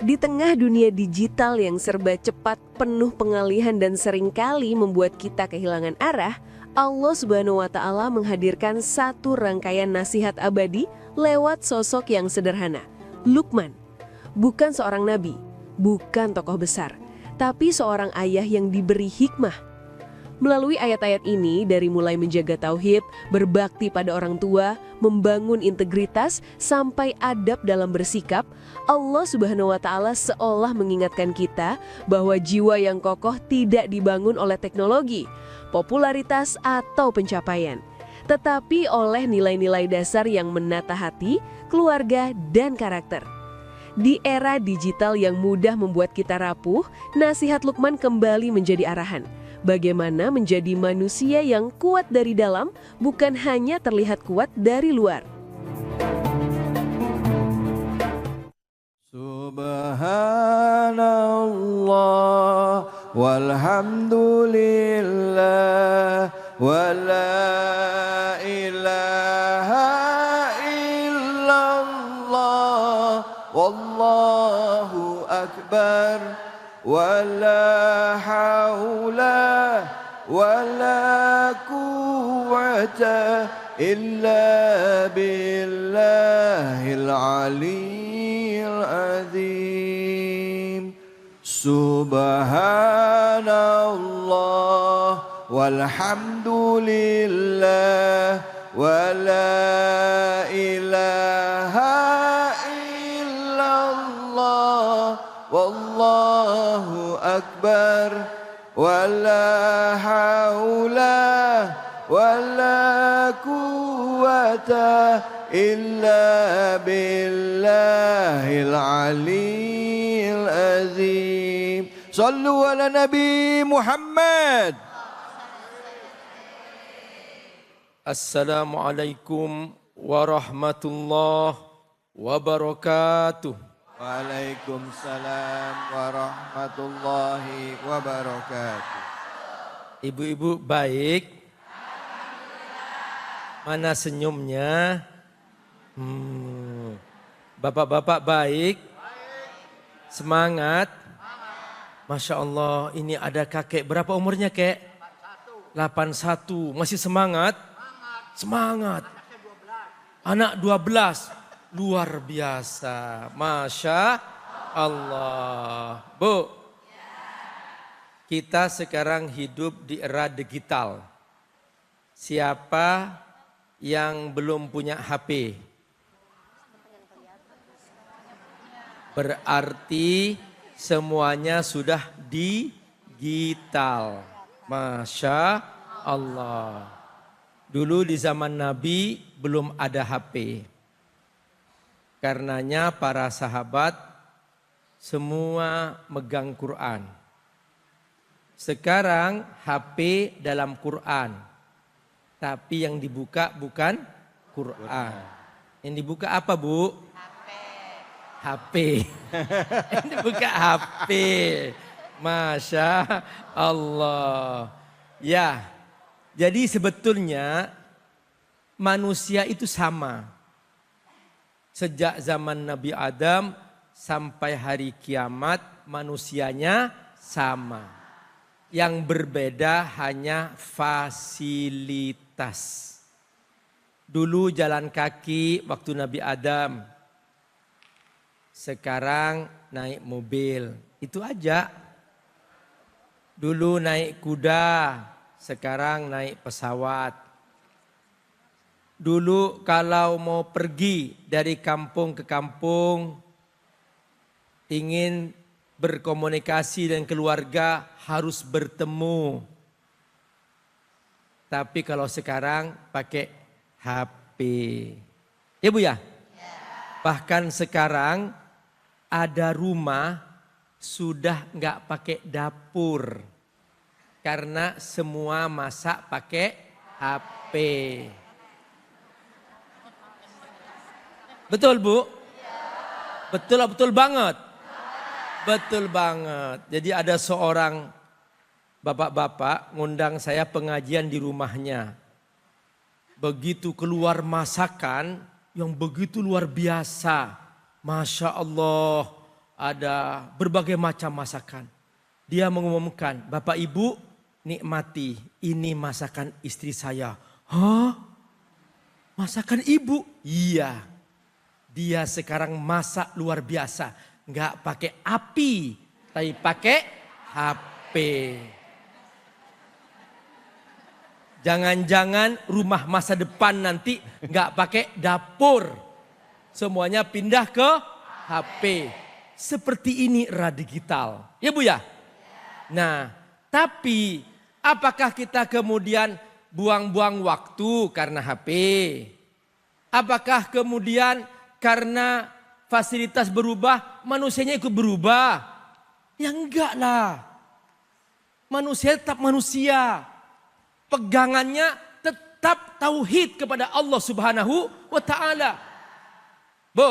Di tengah dunia digital yang serba cepat, penuh pengalihan dan seringkali membuat kita kehilangan arah, Allah Subhanahu wa Ta'ala menghadirkan satu rangkaian nasihat abadi lewat sosok yang sederhana, Luqman. Bukan seorang nabi, bukan tokoh besar, tapi seorang ayah yang diberi hikmah. Melalui ayat-ayat ini, dari mulai menjaga tauhid, berbakti pada orang tua, membangun integritas, sampai adab dalam bersikap, Allah Subhanahu wa Ta'ala seolah mengingatkan kita bahwa jiwa yang kokoh tidak dibangun oleh teknologi, popularitas, atau pencapaian, tetapi oleh nilai-nilai dasar yang menata hati, keluarga, dan karakter. Di era digital yang mudah membuat kita rapuh, nasihat Luqman kembali menjadi arahan. Bagaimana menjadi manusia yang kuat dari dalam, bukan hanya terlihat kuat dari luar. Subhanallah walhamdulillah wa la ilaha illallah wallahu akbar wa la hawla wa la quwwata illa billahil aliyyil azim. Subhanallah walhamdulillah wa la ilaha illallah wallahu akbar wa la hawla wa la quwwata illa billahil aliyyil azim. Sallu ala Nabi Muhammad. Assalamualaikum warahmatullahi wabarakatuh. Waalaikumsalam warahmatullahi wabarakatuh. Ibu-ibu baik? Mana senyumnya? Bapak-bapak baik? Semangat? Masya Allah, ini ada kakek. Berapa umurnya kek? 81. Masih semangat? Semangat. Anak 12. Luar biasa. Masya Allah. Bu, kita sekarang hidup di era digital. Siapa yang belum punya HP? Berarti semuanya sudah digital. Masya Allah. Dulu di zaman Nabi belum ada HP. Karenanya para sahabat semua megang Quran. Sekarang HP dalam Quran. Tapi yang dibuka bukan Quran. Yang dibuka apa, Bu? HP. Yang dibuka HP. Masya Allah. Ya, jadi sebetulnya manusia itu sama. Sejak zaman Nabi Adam sampai hari kiamat manusianya sama. Yang berbeda hanya fasilitas. Dulu jalan kaki waktu Nabi Adam. Sekarang naik mobil. Itu aja. Dulu naik kuda. Sekarang naik pesawat. Dulu kalau mau pergi dari kampung ke kampung, ingin berkomunikasi dengan keluarga harus bertemu. Tapi kalau sekarang pakai HP. Ya Bu ya? Bahkan sekarang ada rumah sudah nggak pakai dapur. Karena semua masak pakai HP. Betul Bu? Betul banget. Betul banget. Jadi ada seorang bapak-bapak ngundang saya pengajian di rumahnya. Begitu keluar masakan yang begitu luar biasa. Masya Allah. ada berbagai macam masakan. Dia mengumumkan, Bapak Ibu nikmati, ini masakan istri saya. Hah? Masakan ibu? Iya. Dia sekarang masak luar biasa. Nggak pakai api, tapi pakai HP. Jangan-jangan rumah masa depan nanti nggak pakai dapur. Semuanya pindah ke HP. Seperti ini era digital. Ya Bu ya? Nah, tapi apakah kita kemudian buang-buang waktu karena HP? Apakah kemudian karena fasilitas berubah, manusianya ikut berubah? Ya enggak lah. Manusia tetap manusia. Pegangannya tetap tauhid kepada Allah Subhanahu wa ta'ala. Bu,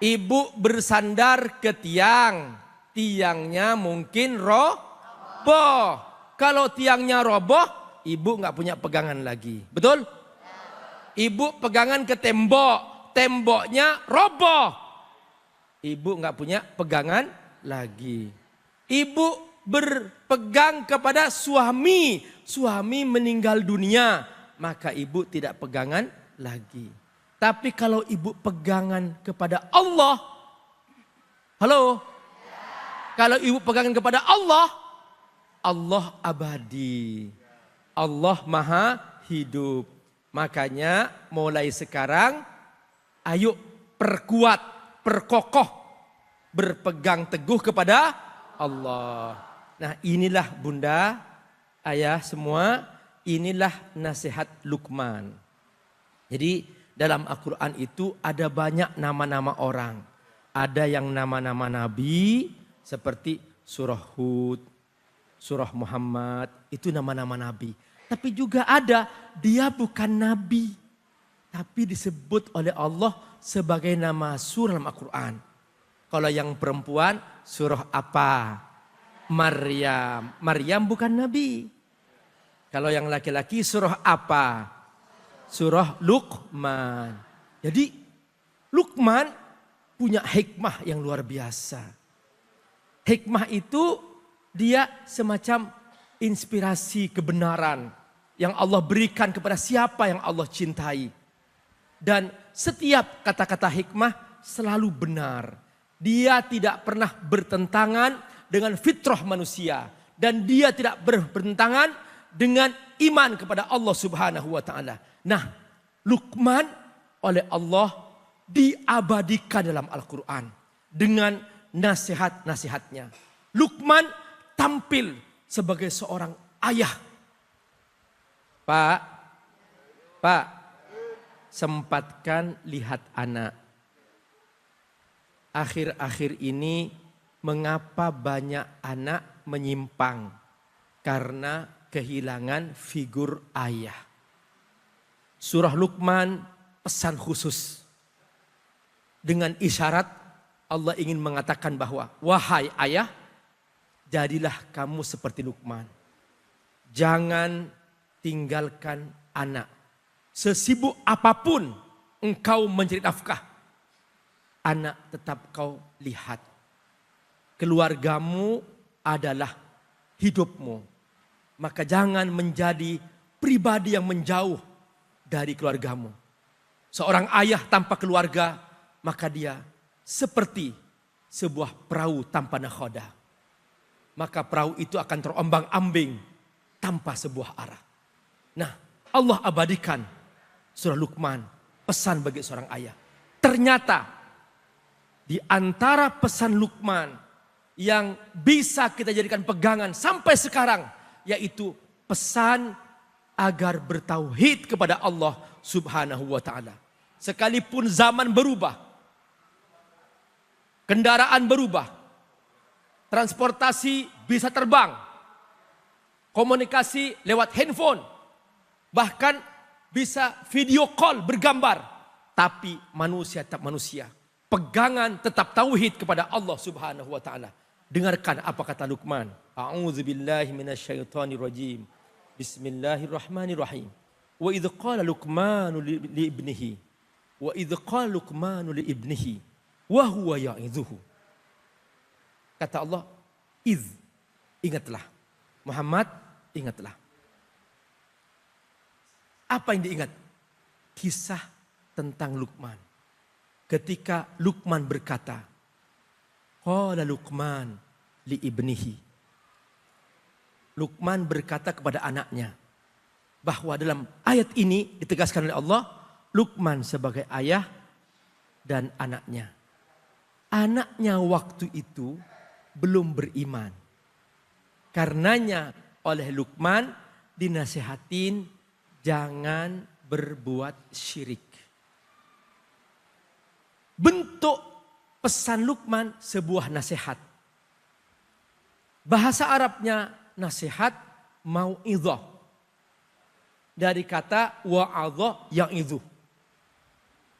ibu bersandar ke tiang. Tiangnya mungkin roboh. Kalau tiangnya roboh, ibu nggak punya pegangan lagi. Betul? Ibu pegangan ke tembok. Temboknya roboh. Ibu nggak punya pegangan lagi. Ibu berpegang kepada suami. Suami meninggal dunia. Maka ibu tidak pegangan lagi. Tapi kalau ibu pegangan kepada Allah. Halo? Kalau ibu pegangan kepada Allah. Allah abadi. Allah maha hidup. Makanya mulai sekarang ayo perkuat, perkokoh, berpegang teguh kepada Allah. Nah inilah bunda, ayah semua, inilah nasihat Luqman. Jadi dalam Al-Quran itu ada banyak nama-nama orang. Ada yang nama-nama nabi seperti surah Hud, surah Muhammad, itu nama-nama nabi. Tapi juga ada dia bukan nabi. Tapi disebut oleh Allah sebagai nama surah dalam Al-Quran. Kalau yang perempuan surah apa? Maryam. Maryam bukan nabi. Kalau yang laki-laki surah apa? Surah Luqman. Jadi Luqman punya hikmah yang luar biasa. Hikmah itu dia semacam inspirasi kebenaran yang Allah berikan kepada siapa yang Allah cintai. Dan setiap kata-kata hikmah selalu benar. Dia tidak pernah bertentangan dengan fitrah manusia. Dan dia tidak bertentangan dengan iman kepada Allah Subhanahu wa ta'ala. Nah, Luqman oleh Allah diabadikan dalam Al-Quran dengan nasihat-nasihatnya. Luqman tampil sebagai seorang ayah. Pak, sempatkan lihat anak. Akhir-akhir ini mengapa banyak anak menyimpang? Karena kehilangan figur ayah. Surah Luqman pesan khusus. Dengan isyarat Allah ingin mengatakan bahwa wahai ayah, jadilah kamu seperti Luqman. Jangan tinggalkan anak. Sesibuk apapun engkau mencari nafkah, anak tetap kau lihat. Keluargamu adalah hidupmu. Maka jangan menjadi pribadi yang menjauh dari keluargamu. Seorang ayah tanpa keluarga, maka dia seperti sebuah perahu tanpa nakhoda. Maka perahu itu akan terombang-ambing tanpa sebuah arah. Nah, Allah abadikan surah Luqman, pesan bagi seorang ayah. Ternyata di antara pesan Luqman yang bisa kita jadikan pegangan sampai sekarang, yaitu pesan agar bertauhid kepada Allah Subhanahu wa ta'ala. Sekalipun zaman berubah, kendaraan berubah, transportasi bisa terbang, komunikasi lewat handphone, bahkan bisa video call bergambar. Tapi manusia tetap manusia. Pegangan tetap tauhid kepada Allah Subhanahu wa ta'ala. Dengarkan apa kata Luqman. A'udzubillahi minasyaitonirrajim. Bismillahirrahmanirrahim. Wa idh qala Luqmanu li ibnihi. Wa idh qala Luqmanu li ibnihi. Wa huwa ya'idhuhu. Kata Allah, ingatlah. Muhammad, ingatlah. Apa yang diingat? Kisah tentang Luqman. Ketika Luqman berkata, qala Luqman li ibnihi. Luqman berkata kepada anaknya, bahwa dalam ayat ini ditegaskan oleh Allah, Luqman sebagai ayah dan anaknya. Anaknya waktu itu belum beriman. Karenanya oleh Luqman dinasihatin jangan berbuat syirik. Bentuk pesan Luqman sebuah nasihat. Bahasa Arabnya nasihat mau'idhah. Dari kata wa'adhah ya'idhu.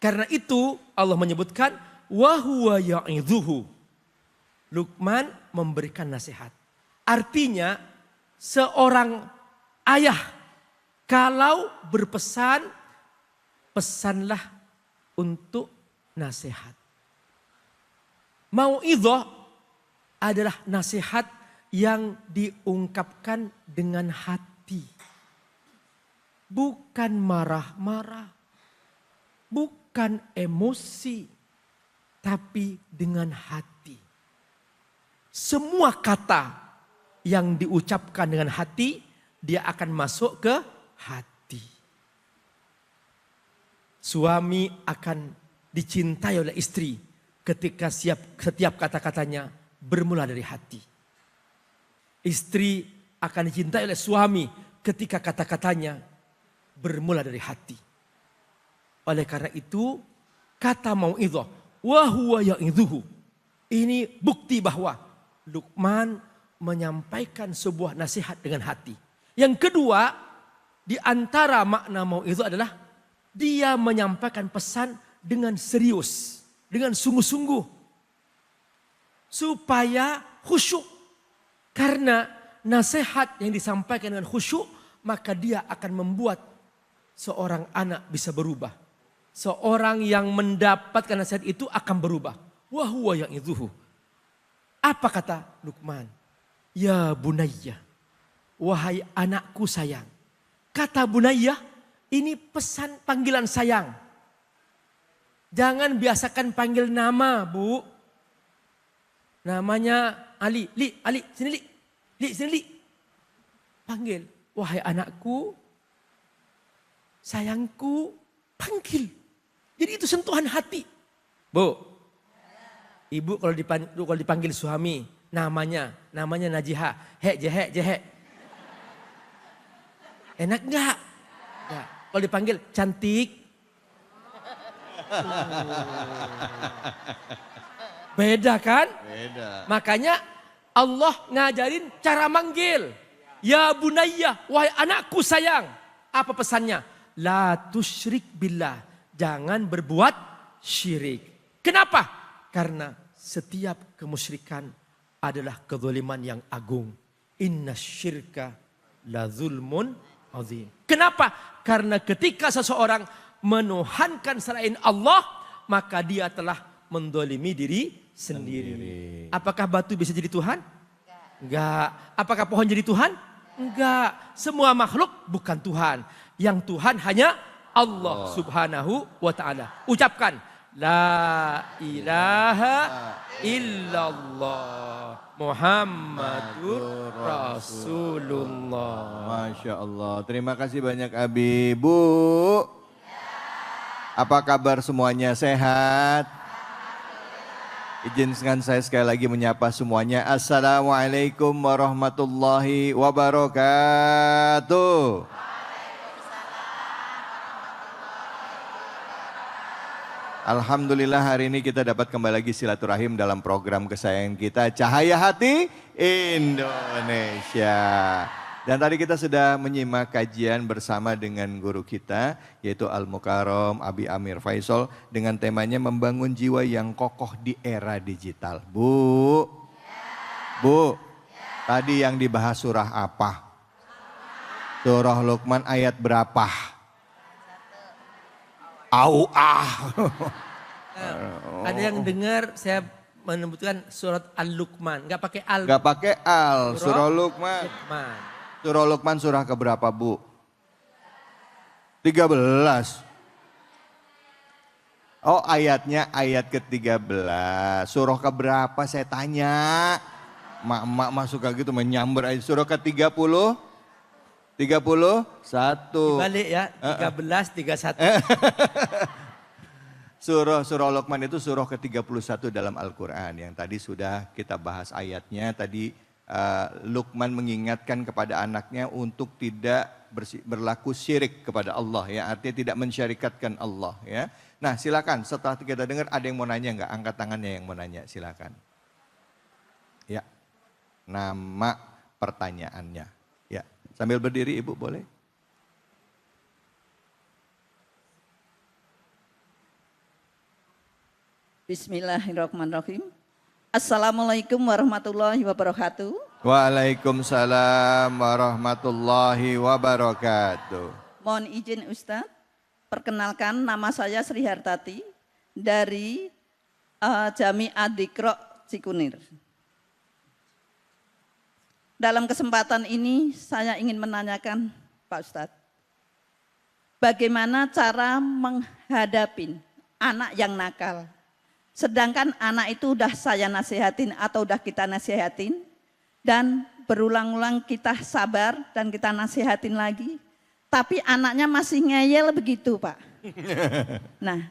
Karena itu Allah menyebutkan wa huwa ya'idhuhu. Luqman memberikan nasihat. Artinya seorang ayah kalau berpesan, pesanlah untuk nasihat. Mau'idhah adalah nasihat yang diungkapkan dengan hati. Bukan marah-marah. Bukan emosi. Tapi dengan hati. Semua kata yang diucapkan dengan hati, dia akan masuk ke hati. Suami akan dicintai oleh istri ketika setiap kata-katanya bermula dari hati. Istri akan dicintai oleh suami ketika kata-katanya bermula dari hati. Oleh karena itu, kata mau'idhah, wa huwa ya'idhuhu. Ini bukti bahwa Luqman menyampaikan sebuah nasihat dengan hati. Yang kedua, di antara makna mau'idhah adalah dia menyampaikan pesan dengan serius, dengan sungguh-sungguh. Supaya khusyuk. Karena nasihat yang disampaikan dengan khusyuk, maka dia akan membuat seorang anak bisa berubah. Seorang yang mendapatkan nasihat itu akan berubah. Wa huwa ya'idhuhu. Apa kata Luqman? Ya bunayya, wahai anakku sayang. Kata bunayya, ini pesan panggilan sayang. Jangan biasakan panggil nama, Bu. Namanya Ali, sini Li, sini Li. Panggil, wahai anakku, sayangku, panggil. Jadi itu sentuhan hati. Bu, ibu kalau dipanggil suami, namanya Najiha, Jehe. Enak enggak? Ya. Kalau dipanggil cantik. Beda kan? Beda. Makanya Allah ngajarin cara manggil. Ya bunayya, wahai anakku sayang. Apa pesannya? La tusyrik billah. Jangan berbuat syirik. Kenapa? Karena setiap kemusyrikan adalah kezaliman yang agung. Inna syirka la zulmun azim. Kenapa? Karena ketika seseorang menuhankan selain Allah, maka dia telah mendolimi diri sendiri. Apakah batu bisa jadi Tuhan? Enggak. Apakah pohon jadi Tuhan? Enggak. Semua makhluk bukan Tuhan. Yang Tuhan hanya Allah subhanahu wa ta'ala. Ucapkan. La ilaha illallah Muhammadur Rasulullah. Masya Allah. Terima kasih banyak Abi. Bu, apa kabar semuanya, sehat? Izinkan saya sekali lagi menyapa semuanya. Assalamualaikum warahmatullahi wabarakatuh. Alhamdulillah hari ini kita dapat kembali lagi silaturahim dalam program kesayangan kita Cahaya Hati Indonesia. Dan tadi kita sudah menyimak kajian bersama dengan guru kita yaitu Al-Mukarram Abi Amir Faisal dengan temanya membangun jiwa yang kokoh di era digital. Bu, tadi yang dibahas surah apa? Surah Luqman ayat berapa? Ada yang dengar saya menyebutkan surat Al-Luqman, nggak pakai al. Gak pakai al, surah Luqman. Luqman. Surah Luqman surah keberapa Bu? 13. Oh ayatnya ayat ke-13. Surah keberapa saya tanya. Mak masuk kayak gitu menyamber ayat surah ke-30. 31. Balik ya, 13, 31. Surah Luqman itu surah ke-31 dalam Al-Quran. Yang tadi sudah kita bahas ayatnya. Tadi Luqman mengingatkan kepada anaknya untuk tidak berlaku syirik kepada Allah. Ya, artinya tidak mensyarikatkan Allah. Ya. Nah silakan setelah kita dengar ada yang mau nanya nggak? Angkat tangannya yang mau nanya silakan. Ya, nama pertanyaannya. Ya, sambil berdiri Ibu boleh? Bismillahirrahmanirrahim. Assalamualaikum warahmatullahi wabarakatuh. Waalaikumsalam warahmatullahi wabarakatuh. Mohon izin Ustadz, perkenalkan nama saya Sri Hartati dari Jami Adikro Cikunir. Dalam kesempatan ini saya ingin menanyakan Pak Ustadz, bagaimana cara menghadapi anak yang nakal? Sedangkan anak itu udah saya nasihatin atau udah kita nasihatin dan berulang-ulang kita sabar dan kita nasihatin lagi. Tapi anaknya masih ngeyel begitu Pak. Nah,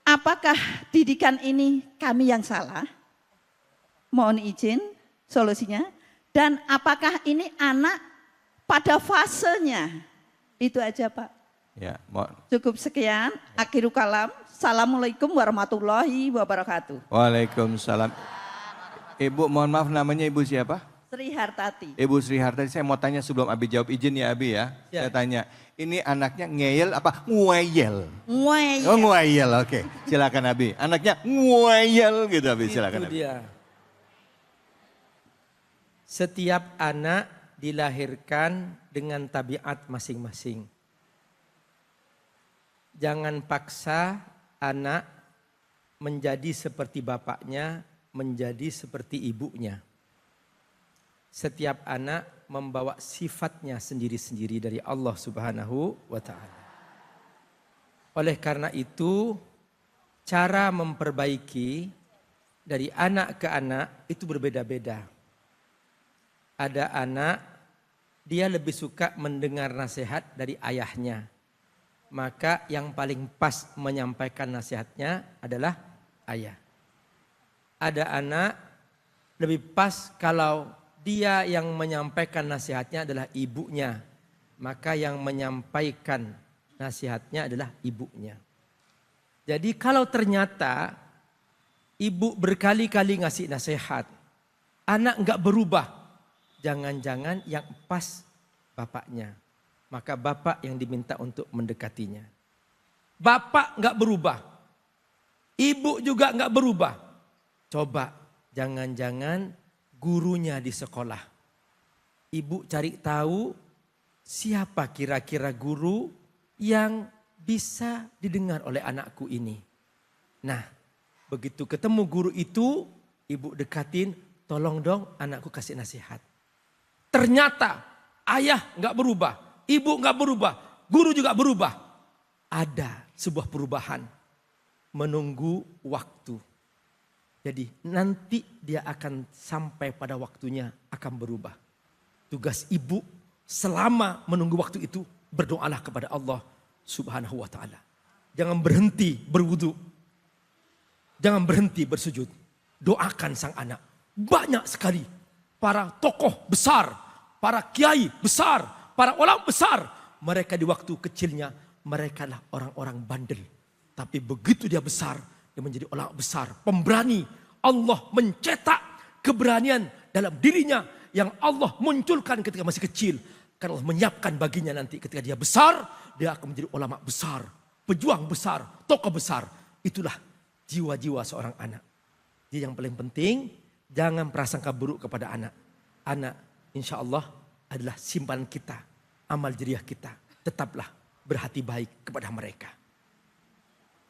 apakah didikan ini kami yang salah? Mohon izin solusinya. Dan apakah ini anak pada fasenya? Itu aja Pak. Ya, cukup sekian. Akhirul kalam. Assalamualaikum warahmatullahi wabarakatuh. Waalaikumsalam. Ibu mohon maaf namanya Ibu siapa? Sri Hartati. Ibu Sri Hartati, saya mau tanya sebelum Abi jawab, izin ya Abi ya. Saya tanya, ini anaknya ngeyel apa nguayel? Nguayel. Oh nguayel, oke. Silakan Abi. Anaknya nguayel gitu Abi, silakan Itu Abi. dia. Setiap anak dilahirkan dengan tabiat masing-masing. Jangan paksa anak menjadi seperti bapaknya, menjadi seperti ibunya. Setiap anak membawa sifatnya sendiri-sendiri dari Allah Subhanahu wa Ta'ala. Oleh karena itu, cara memperbaiki dari anak ke anak itu berbeda-beda. Ada anak, dia lebih suka mendengar nasihat dari ayahnya. Maka yang paling pas menyampaikan nasihatnya adalah ayah. Ada anak lebih pas kalau dia yang menyampaikan nasihatnya adalah ibunya. Maka yang menyampaikan nasihatnya adalah ibunya. Jadi kalau ternyata ibu berkali-kali ngasih nasihat, anak enggak berubah, jangan-jangan yang pas bapaknya. Maka bapak yang diminta untuk mendekatinya. Bapak enggak berubah. Ibu juga enggak berubah. Coba jangan-jangan gurunya di sekolah. Ibu cari tahu siapa kira-kira guru yang bisa didengar oleh anakku ini. Nah, begitu ketemu guru itu, ibu dekatin, tolong dong anakku kasih nasihat. Ternyata ayah enggak berubah. Ibu enggak berubah, guru juga berubah. Ada sebuah perubahan. Menunggu waktu. Jadi nanti dia akan sampai pada waktunya akan berubah. Tugas ibu selama menunggu waktu itu berdoalah kepada Allah Subhanahu wa Ta'ala. Jangan berhenti berwudu. Jangan berhenti bersujud. Doakan sang anak. Banyak sekali para tokoh besar, para kiai besar, para ulama besar, mereka di waktu kecilnya, mereka adalah orang-orang bandel. Tapi begitu dia besar, dia menjadi ulama besar, pemberani. Allah mencetak keberanian dalam dirinya yang Allah munculkan ketika masih kecil. Karena Allah menyiapkan baginya nanti ketika dia besar, dia akan menjadi ulama besar, pejuang besar, tokoh besar. Itulah jiwa-jiwa seorang anak. Jadi yang paling penting, jangan prasangka buruk kepada anak. Anak insya Allah adalah simpanan kita, amal jariah kita. Tetaplah berhati baik kepada mereka.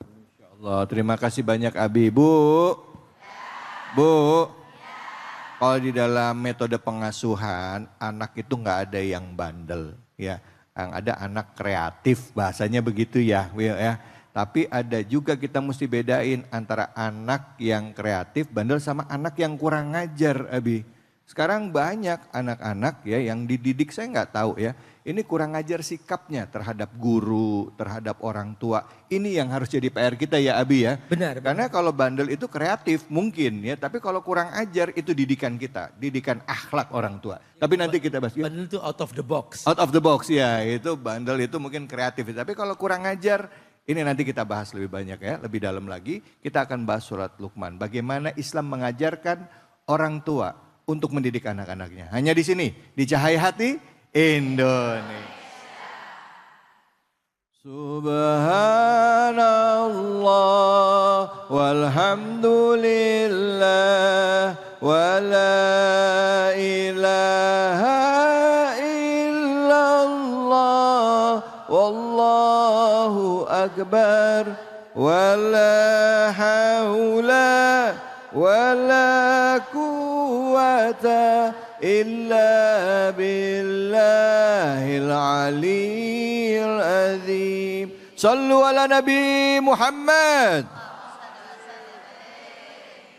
Insya Allah, terima kasih banyak Abi. Bu, Bu, kalau di dalam metode pengasuhan, anak itu nggak ada yang bandel, ya. Yang ada anak kreatif, bahasanya begitu ya, Will ya. Tapi ada juga kita mesti bedain antara anak yang kreatif, bandel sama anak yang kurang ngajar, Abi. Sekarang banyak anak-anak ya yang dididik, saya nggak tahu ya. Ini kurang ngajar sikapnya terhadap guru, terhadap orang tua. Ini yang harus jadi PR kita ya Abi ya. Benar. Karena kalau bandel itu kreatif mungkin ya, tapi kalau kurang ajar itu didikan kita, didikan akhlak orang tua. Tapi nanti kita bahas. Ya. Bandel itu out of the box. Out of the box ya, itu bandel itu mungkin kreatif. Tapi kalau kurang ajar, ini nanti kita bahas lebih banyak ya, lebih dalam lagi. Kita akan bahas surat Luqman. Bagaimana Islam mengajarkan orang tua untuk mendidik anak-anaknya. Hanya di sini, di Cahaya Hati Indonesia. Subhanallah walhamdulillah wa la ilaha illallah wallahu akbar wa la hawla wa la quwwata illa billahil aliyyil azim. Sallu ala Nabi Muhammad.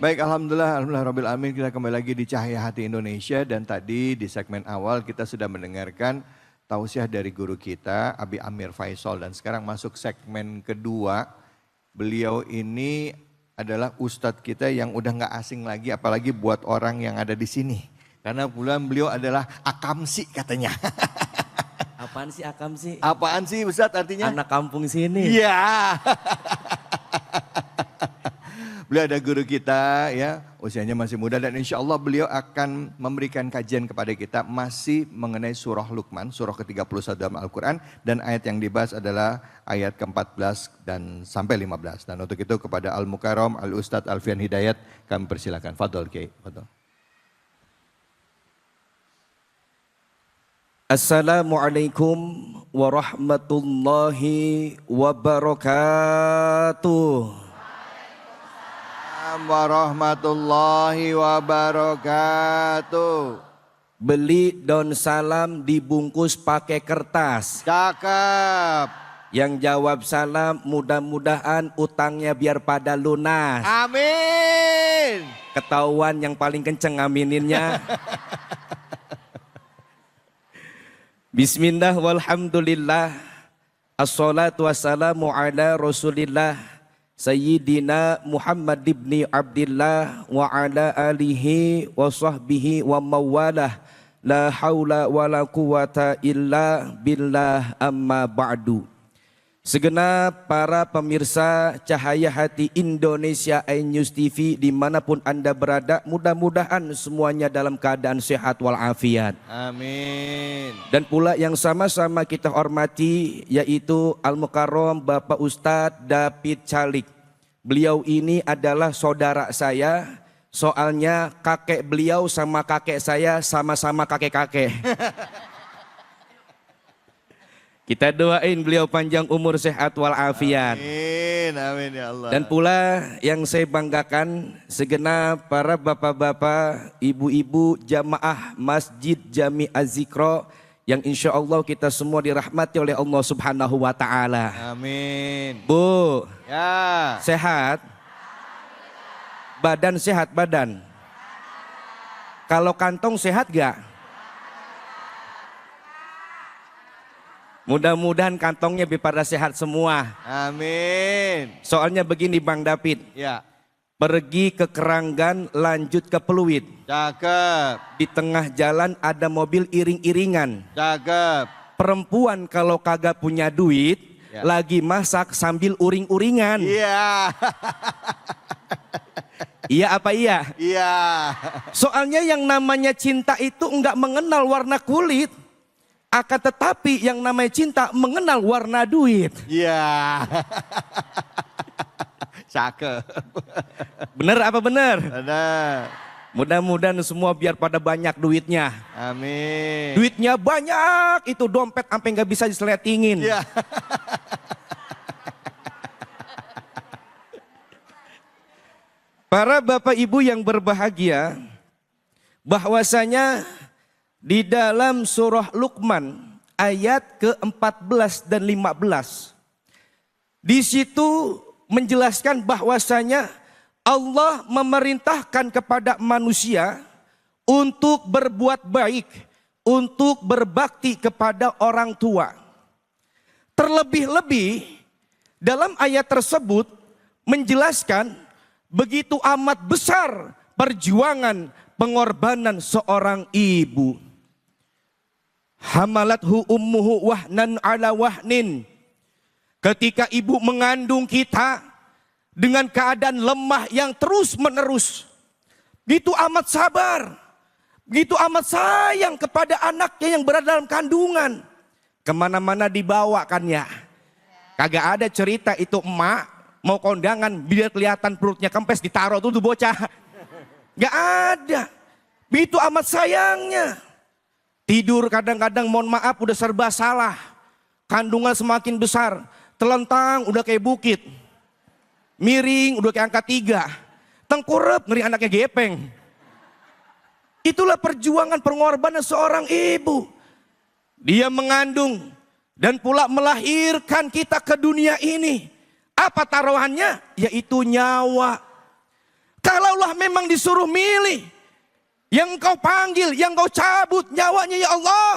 Baik, alhamdulillah rabbil alamin, kita kembali lagi di Cahaya Hati Indonesia, dan tadi di segmen awal kita sudah mendengarkan tausiah dari guru kita Abi Amir Faisal, dan sekarang masuk segmen kedua. Beliau ini adalah ustadz kita yang udah nggak asing lagi, apalagi buat orang yang ada di sini. Karena beliau adalah akamsi katanya. Apaan sih akamsi? Apaan sih Ustadz artinya? Anak kampung sini. Iya. Beliau ada guru kita ya, usianya masih muda, dan insya Allah beliau akan memberikan kajian kepada kita masih mengenai surah Luqman, surah ke-31 dalam Al-Quran, dan ayat yang dibahas adalah ayat ke-14 dan sampai 15. Dan untuk itu kepada Al-Mukarram, Al-Ustadz Alfian Hidayat kami persilakan. Fadol Kiai, fadol. Assalamualaikum warahmatullahi wabarakatuh. Warahmatullahi wabarakatuh. Beli daun salam dibungkus pakai kertas. Cakep. Yang jawab salam mudah-mudahan utangnya biar pada lunas. Amin. Ketahuan yang paling kenceng amininnya. Bismillah walhamdulillah. Assalatu wassalamu ala rasulillah Sayyidina Muhammad ibn Abdillah wa ala alihi wa sahbihi wa mawalah. La hawla wa la quwata illa billah amma ba'du. Segenap para pemirsa Cahaya Hati Indonesia iNews TV dimanapun Anda berada, mudah-mudahan semuanya dalam keadaan sehat walafiat. Amin. Dan pula yang sama-sama kita hormati yaitu Al-Mukarram Bapak Ustadz David Calik. Beliau ini adalah saudara saya, soalnya kakek beliau sama kakek saya sama-sama kakek-kakek. Kita doain beliau panjang umur, sehat walafiat. Amin, amin ya Allah. Dan pula yang saya banggakan segenap para bapak-bapak, ibu-ibu jamaah Masjid Jami Az-Zikra yang insya Allah kita semua dirahmati oleh Allah Subhanahu wa Ta'ala. Amin. Bu, Ya. sehat? Badan sehat badan? Kalau kantong sehat gak? Mudah-mudahan kantongnya pada sehat semua. Amin. Soalnya begini Bang David. Ya. Pergi ke Keranggan lanjut ke Peluit. Cakep. Di tengah jalan ada mobil iring-iringan. Cakep. Perempuan kalau kagak punya duit, Ya. lagi masak sambil uring-uringan. Iya. Iya apa iya? Iya. Soalnya yang namanya cinta itu enggak mengenal warna kulit. Akan tetapi yang namanya cinta mengenal warna duit. Iya. Cakep. Bener apa bener? Benar. Mudah-mudahan semua biar pada banyak duitnya. Amin. Duitnya banyak, itu dompet sampai nggak bisa diseletingin. Iya. Para bapak ibu yang berbahagia, bahwasanya di dalam surah Luqman ayat ke-14 dan 15. Di situ menjelaskan bahwasanya Allah memerintahkan kepada manusia untuk berbuat baik, untuk berbakti kepada orang tua. Terlebih-lebih dalam ayat tersebut menjelaskan begitu amat besar perjuangan pengorbanan seorang ibu. Hamalathu ummuhu wahnan ala wahnin. Ketika ibu mengandung kita dengan keadaan lemah yang terus menerus. Begitu amat sabar. Begitu amat sayang kepada anaknya yang berada dalam kandungan. Kemana-mana dibawa kan ya. Kagak ada cerita itu emak mau kondangan biar kelihatan perutnya kempes ditaruh tuh bocah. Gak ada. Begitu amat sayangnya. Tidur kadang-kadang mohon maaf udah serba salah. Kandungan semakin besar. Telentang udah kayak bukit. Miring udah kayak angka 3. Tengkurap ngeri anaknya gepeng. Itulah perjuangan pengorbanan seorang ibu. Dia mengandung dan pula melahirkan kita ke dunia ini. Apa taruhannya? Yaitu nyawa. Kalaulah memang disuruh milih. Yang kau panggil, yang kau cabut nyawanya ya Allah.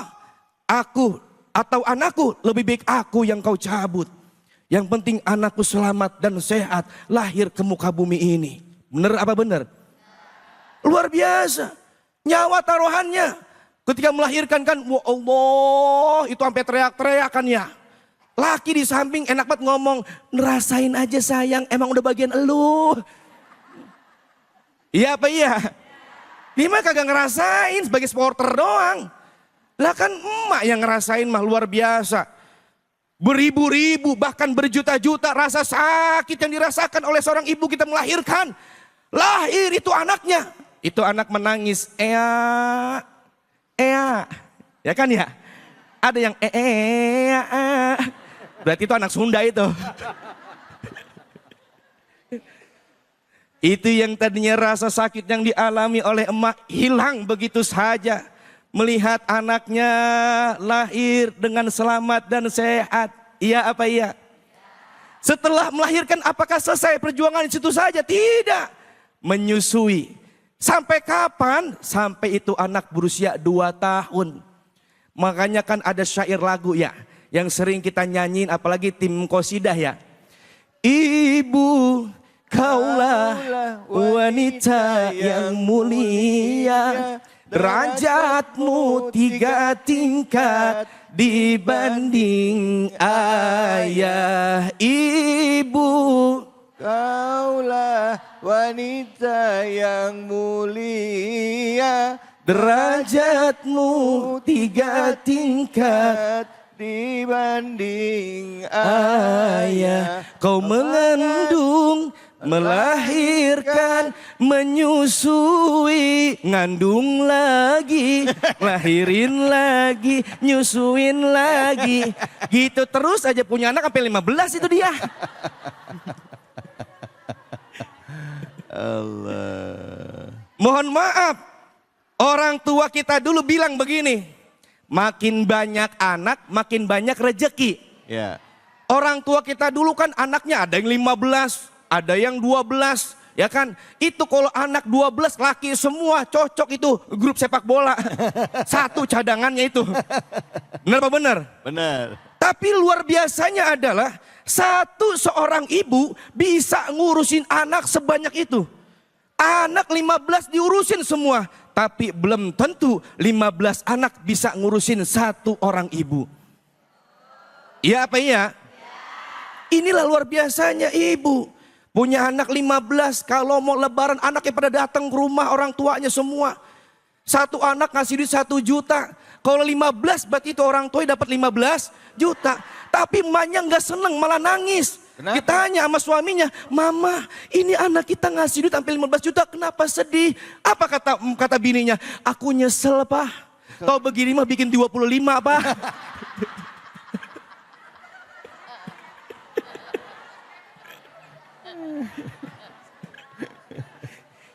Aku atau anakku, lebih baik aku yang kau cabut. Yang penting anakku selamat dan sehat lahir ke muka bumi ini. Bener apa bener? Luar biasa. Nyawa taruhannya. Ketika melahirkan kan, wah Allah, itu sampai teriak-teriak kan ya. Laki di samping enak banget ngomong, ngerasain aja sayang, emang udah bagian elu. Iya apa iya? Dia mah kagak ngerasain sebagai supporter doang. Lah kan emak yang ngerasain mah luar biasa. Beribu-ribu bahkan berjuta-juta rasa sakit yang dirasakan oleh seorang ibu kita melahirkan. Lahir itu anaknya. Itu anak menangis, ea. Ya kan ya? Ada yang berarti itu anak Sunda itu. Itu yang tadinya rasa sakit yang dialami oleh emak hilang begitu saja. Melihat anaknya lahir dengan selamat dan sehat. Iya apa iya? Setelah melahirkan apakah selesai perjuangan di situ saja? Tidak. Menyusui. Sampai kapan? Sampai itu anak berusia 2 tahun. Makanya kan ada syair lagu ya. Yang sering kita nyanyiin apalagi tim qosidah ya. Ibu kaulah wanita yang mulia. Derajatmu 3 tingkat dibanding ayah. Ibu Kaulah wanita yang mulia. derajatmu 3 tingkat dibanding ayah. Kau mengandung, melahirkan, menyusui, ngandung lagi, lahirin lagi, nyusuin lagi. Gitu terus aja punya anak sampai 15 itu dia. Allah. Mohon maaf, orang tua kita dulu bilang begini, makin banyak anak, makin banyak rejeki. Ya. Orang tua kita dulu kan anaknya ada yang 15, ada yang 12, ya kan? Itu kalau anak 12 laki semua cocok itu grup sepak bola. Satu cadangannya itu. Benar apa benar? Benar. Tapi luar biasanya adalah seorang ibu bisa ngurusin anak sebanyak itu. Anak 15 diurusin semua. Tapi belum tentu 15 anak bisa ngurusin satu orang ibu. Iya apa iya? Inilah luar biasanya ibu. Punya anak 15, kalau mau lebaran anaknya pada datang ke rumah orang tuanya semua. Satu anak ngasih duit 1 juta. Kalau 15 berarti itu orang tua dapat 15 juta. Tapi emaknya nggak seneng malah nangis. Kenapa? Ditanya sama suaminya, mama ini anak kita ngasih duit sampai 15 juta kenapa sedih? Apa kata bininya? Aku nyesel pak. Kau begini mah bikin 25 pak.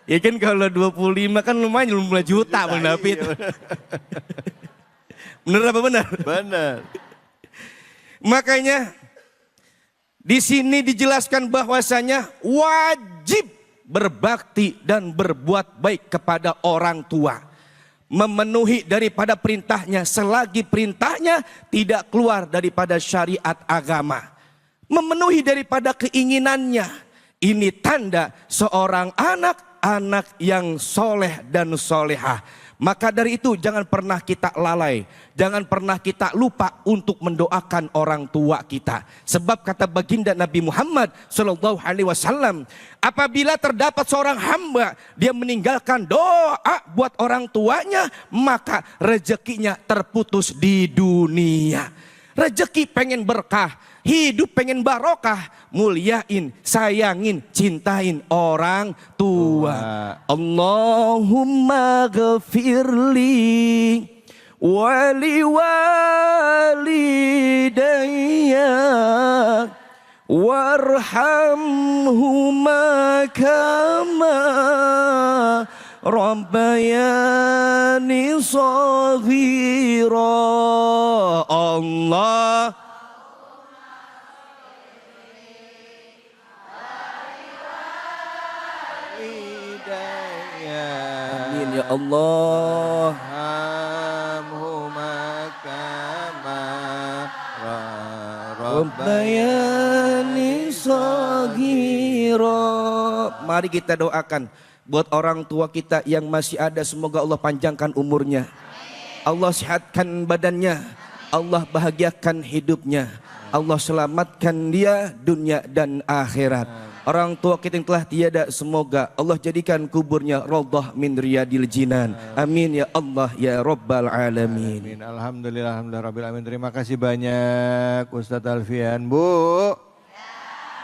Ya kan kalau 25 kan lumayan 15 juta Bang David. Bener apa benar? Benar. Makanya di sini dijelaskan bahwasanya wajib berbakti dan berbuat baik kepada orang tua. Memenuhi daripada perintahnya selagi perintahnya tidak keluar daripada syariat agama. Memenuhi daripada keinginannya. Ini tanda seorang anak yang soleh dan solehah. Maka dari itu jangan pernah kita lalai, jangan pernah kita lupa untuk mendoakan orang tua kita. Sebab kata baginda Nabi Muhammad SAW, apabila terdapat seorang hamba dia meninggalkan doa buat orang tuanya, maka rezekinya terputus di dunia. Rezeki pengen berkah, hidup pengen barokah, muliain, sayangin, cintain orang tua. Allahumma ghafirli wali walidayya warhamhuma kama Rabbayani shaghira. Allah amin ya Allah. Rabbayani shaghira. Mari kita doakan buat orang tua kita yang masih ada, semoga Allah panjangkan umurnya, Allah sehatkan badannya, Allah bahagiakan hidupnya, Allah selamatkan dia dunia dan akhirat. Orang tua kita yang telah tiada, semoga Allah jadikan kuburnya raudhah min riyadil jinan. Amin ya Allah ya Rabbal alamin. Amin. Alhamdulillah, alhamdulillah rabbil alamin. Terima kasih banyak Ustadz Alfian. Bu,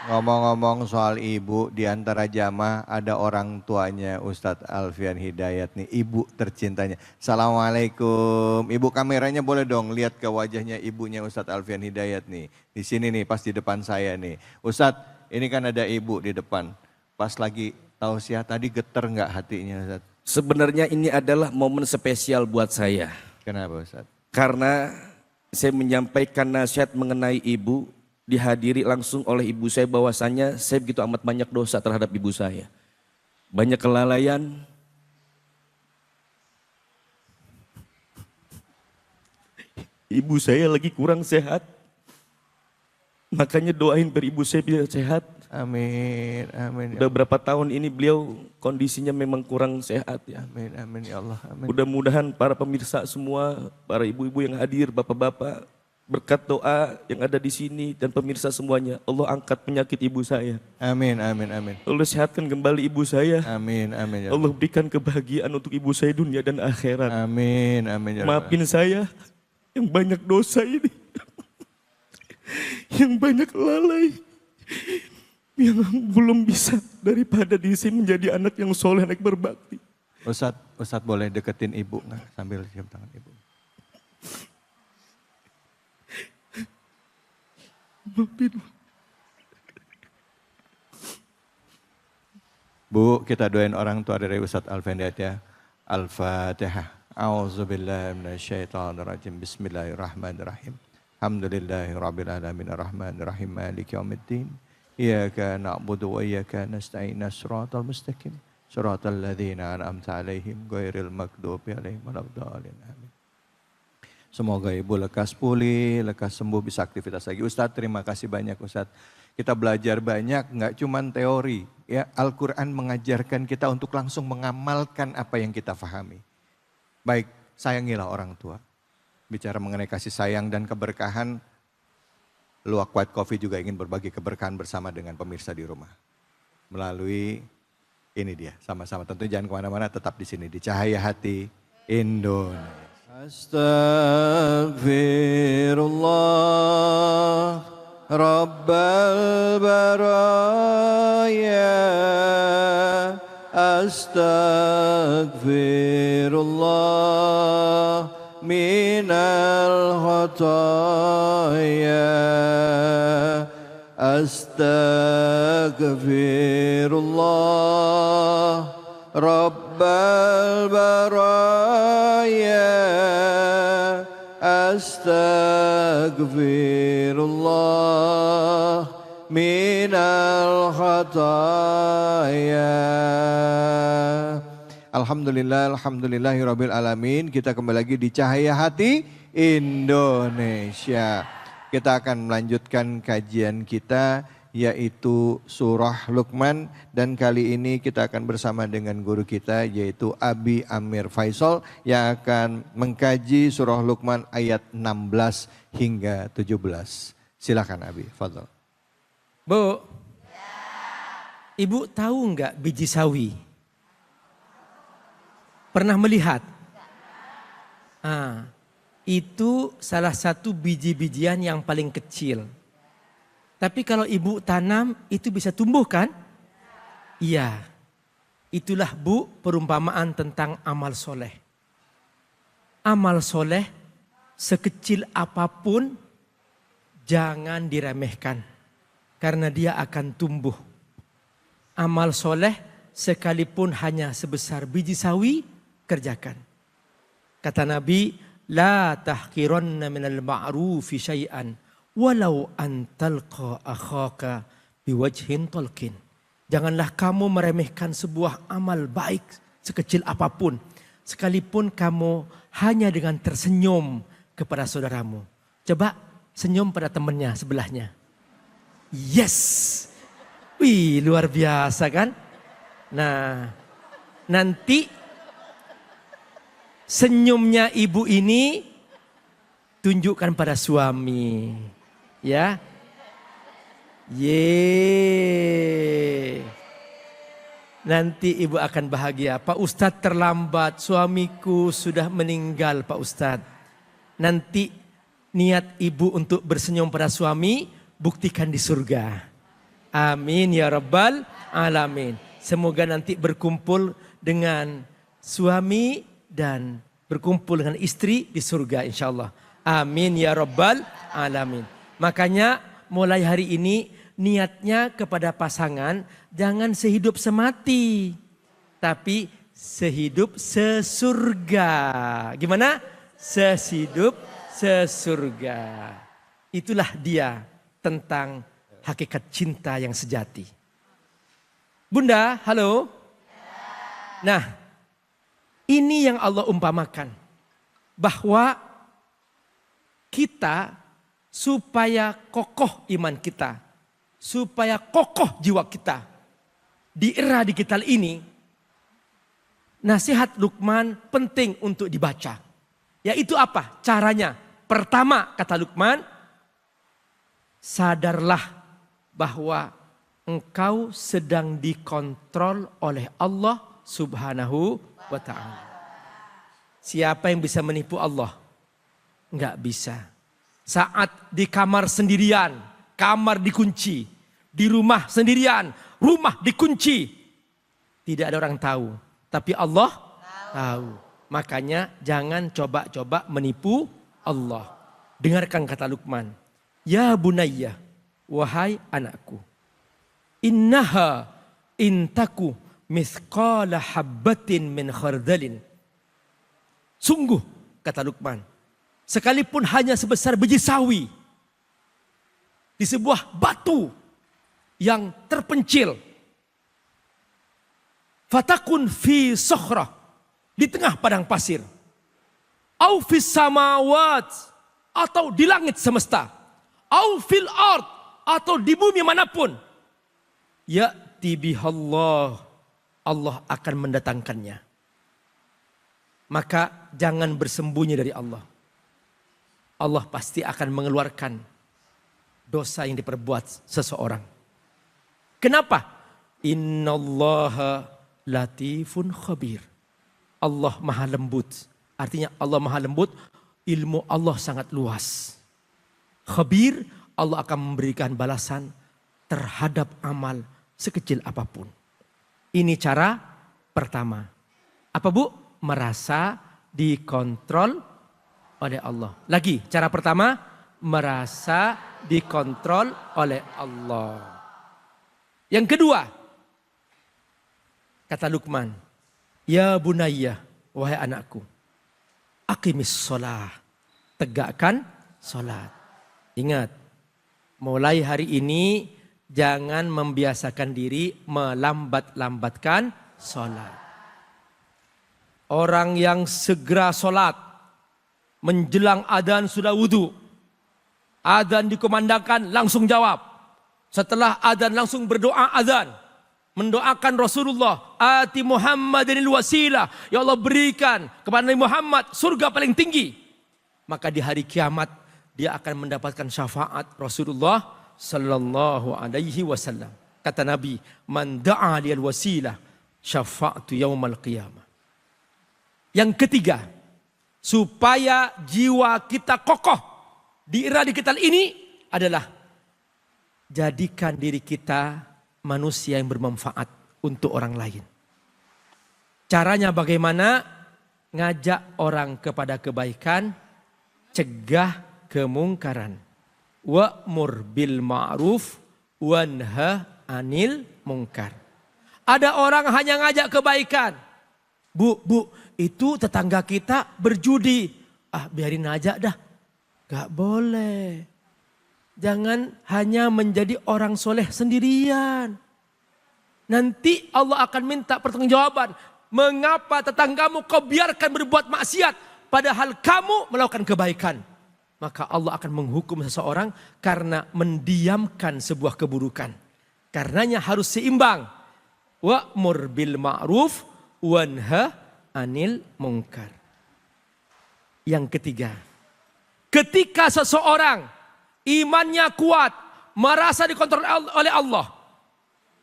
ngomong-ngomong soal ibu, di antara jamaah ada orang tuanya Ustadz Alfian Hidayat nih, ibu tercintanya. Assalamualaikum. Ibu, kameranya boleh dong lihat ke wajahnya ibunya Ustadz Alfian Hidayat nih. Di sini nih, pas di depan saya nih. Ustadz, ini kan ada ibu di depan. Pas lagi tausiah tadi geter nggak hatinya Ustadz? Sebenarnya ini adalah momen spesial buat saya. Kenapa Ustadz? Karena saya menyampaikan nasihat mengenai ibu, dihadiri langsung oleh ibu saya, bahwasannya saya begitu amat banyak dosa terhadap ibu saya. Banyak kelalaian. Ibu saya lagi kurang sehat. Makanya doain biar ibu saya biar sehat. Amin, amin. Udah berapa tahun ini beliau kondisinya memang kurang sehat ya. Amin, amin ya Allah. Amin. Mudah-mudahan para pemirsa semua, para ibu-ibu yang hadir, bapak-bapak, berkat doa yang ada di sini dan pemirsa semuanya, Allah angkat penyakit ibu saya. Amin, amin, amin. Allah sehatkan kembali ibu saya. Amin, amin. Ya Allah berikan kebahagiaan untuk ibu saya dunia dan akhirat. Amin, amin. Ya Maafin saya yang banyak dosa ini. Yang banyak lalai. Yang belum bisa daripada diri saya menjadi anak yang soleh, anak berbakti. Ustadz boleh deketin ibu nggak sambil cium tangan ibu? Maafin. Bu, kita doain orang tua dari Ustadz Alfian Hidayat ya. Al-Fatihah. A'udzubillahi minasyaitonirrajim. Bismillahirrahmanirrahim. Alhamdulillahirabbil alamin arrahmanir rahim maliki yaumiddin. Iyyaka na'budu wa iyyaka nasta'in. Shiratal mustaqim. Shiratal ladzina an'amta 'alaihim ghairil maghdubi 'alaihim waladdallin. Amin. Semoga ibu lekas pulih, lekas sembuh, bisa aktivitas lagi. Ustadz, terima kasih banyak Ustadz. Kita belajar banyak, nggak cuma teori. Ya, Al-Quran mengajarkan kita untuk langsung mengamalkan apa yang kita fahami. Baik, sayangilah orang tua. Bicara mengenai kasih sayang dan keberkahan, Luwak White Coffee juga ingin berbagi keberkahan bersama dengan pemirsa di rumah. Melalui ini dia, sama-sama. Tentu jangan kemana-mana, tetap di sini, di Cahaya Hati Indonesia. Astaghfirullah Rabbal Baraya. Astaghfirullah minal khataya. Astaghfirullah Rabbal baraya astaghfirullah minal khataya. Alhamdulillah, alhamdulillahirabbil alamin. Kita kembali lagi di Cahaya Hati Indonesia. Kita akan melanjutkan kajian kita yaitu surah Luqman, dan kali ini kita akan bersama dengan guru kita yaitu Abi Amir Faisal yang akan mengkaji surah Luqman ayat 16 hingga 17. Silakan Abi, fadhal. Bu, Ibu tahu nggak biji sawi? Pernah melihat? Itu salah satu biji-bijian yang paling kecil. Tapi kalau ibu tanam itu bisa tumbuh kan? Iya. Itulah Bu perumpamaan tentang amal soleh. Amal soleh sekecil apapun jangan diremehkan. Karena dia akan tumbuh. Amal soleh sekalipun hanya sebesar biji sawi, kerjakan. Kata Nabi, la tahqiranna minal ma'rufi syai'an walau an talqa akhaka biwajhin talqin. Janganlah kamu meremehkan sebuah amal baik sekecil apapun, sekalipun kamu hanya dengan tersenyum kepada saudaramu. Coba senyum pada temannya sebelahnya. Yes. Wih, luar biasa kan? Nah, nanti senyumnya ibu ini tunjukkan pada suami. Ya. Ye. Nanti ibu akan bahagia. Pak Ustadz terlambat, suamiku sudah meninggal Pak Ustadz. Nanti niat ibu untuk bersenyum pada suami, buktikan di surga. Amin ya rabbal alamin. Semoga nanti berkumpul dengan suami dan berkumpul dengan istri di surga insyaallah. Amin ya rabbal alamin. Makanya mulai hari ini niatnya kepada pasangan jangan sehidup semati. Tapi sehidup sesurga. Gimana? Sehidup sesurga. Itulah dia tentang hakikat cinta yang sejati. Bunda, halo? Nah, ini yang Allah umpamakan. Bahwa kita supaya kokoh iman kita. Supaya kokoh jiwa kita. Di era digital ini. Nasihat Luqman penting untuk dibaca. Yaitu apa? Caranya. Pertama kata Luqman. Sadarlah bahwa engkau sedang dikontrol oleh Allah Subhanahu wa ta'ala. Siapa yang bisa menipu Allah? Enggak bisa. Saat di kamar sendirian, kamar dikunci. Di rumah sendirian, rumah dikunci. Tidak ada orang tahu. Tapi Allah tahu. Makanya jangan coba-coba menipu Allah. Dengarkan kata Luqman. Ya bunayya, wahai anakku. Innaha intaku mithqala habbatin min khardalin. Sungguh, kata Luqman, sekalipun hanya sebesar biji sawi di sebuah batu yang terpencil, fatakun fi sokhrah, di tengah padang pasir, au fis samawat, atau di langit semesta, au fil ard, atau di bumi manapun, ya'ti bihallah, Allah akan mendatangkannya. Maka jangan bersembunyi dari Allah. Allah pasti akan mengeluarkan dosa yang diperbuat seseorang. Kenapa? Innallaha latifun khabir. Allah maha lembut. Artinya Allah maha lembut, ilmu Allah sangat luas. Khabir, Allah akan memberikan balasan terhadap amal sekecil apapun. Ini cara pertama. Apa Bu? Merasa dikontrol oleh Allah. Lagi, cara pertama, merasa dikontrol oleh Allah. Yang kedua, kata Luqman, Ya bunayya, wahai anakku, aqimis sholah, tegakkan sholat. Ingat, mulai hari ini jangan membiasakan diri melambat-lambatkan sholat. Orang yang segera sholat, menjelang adzan sudah wudhu, adzan dikumandangkan langsung jawab. Setelah adzan langsung berdoa adzan, mendoakan Rasulullah, ati Muhammadinil wasilah, ya Allah berikan kepada Nabi Muhammad surga paling tinggi. Maka di hari kiamat dia akan mendapatkan syafaat Rasulullah sallallahu alaihi wasallam. Kata Nabi, man da'a liyal wasilah syafa'tu yaumal qiyamah. Yang ketiga, supaya jiwa kita kokoh di era digital ini adalah jadikan diri kita manusia yang bermanfaat untuk orang lain. Caranya bagaimana? Ngajak orang kepada kebaikan, cegah kemungkaran. Wa'mur bil ma'ruf wanha anil mungkar. Ada orang hanya ngajak kebaikan. Bu, itu tetangga kita berjudi. Ah, biarin aja dah. Gak boleh. Jangan hanya menjadi orang soleh sendirian. Nanti Allah akan minta pertanggungjawaban. Mengapa tetanggamu kau biarkan berbuat maksiat padahal kamu melakukan kebaikan? Maka Allah akan menghukum seseorang karena mendiamkan sebuah keburukan. Karenanya harus seimbang. Wa'mur bil ma'ruf wanha anil mungkar. Yang ketiga, ketika seseorang imannya kuat, merasa dikontrol oleh Allah,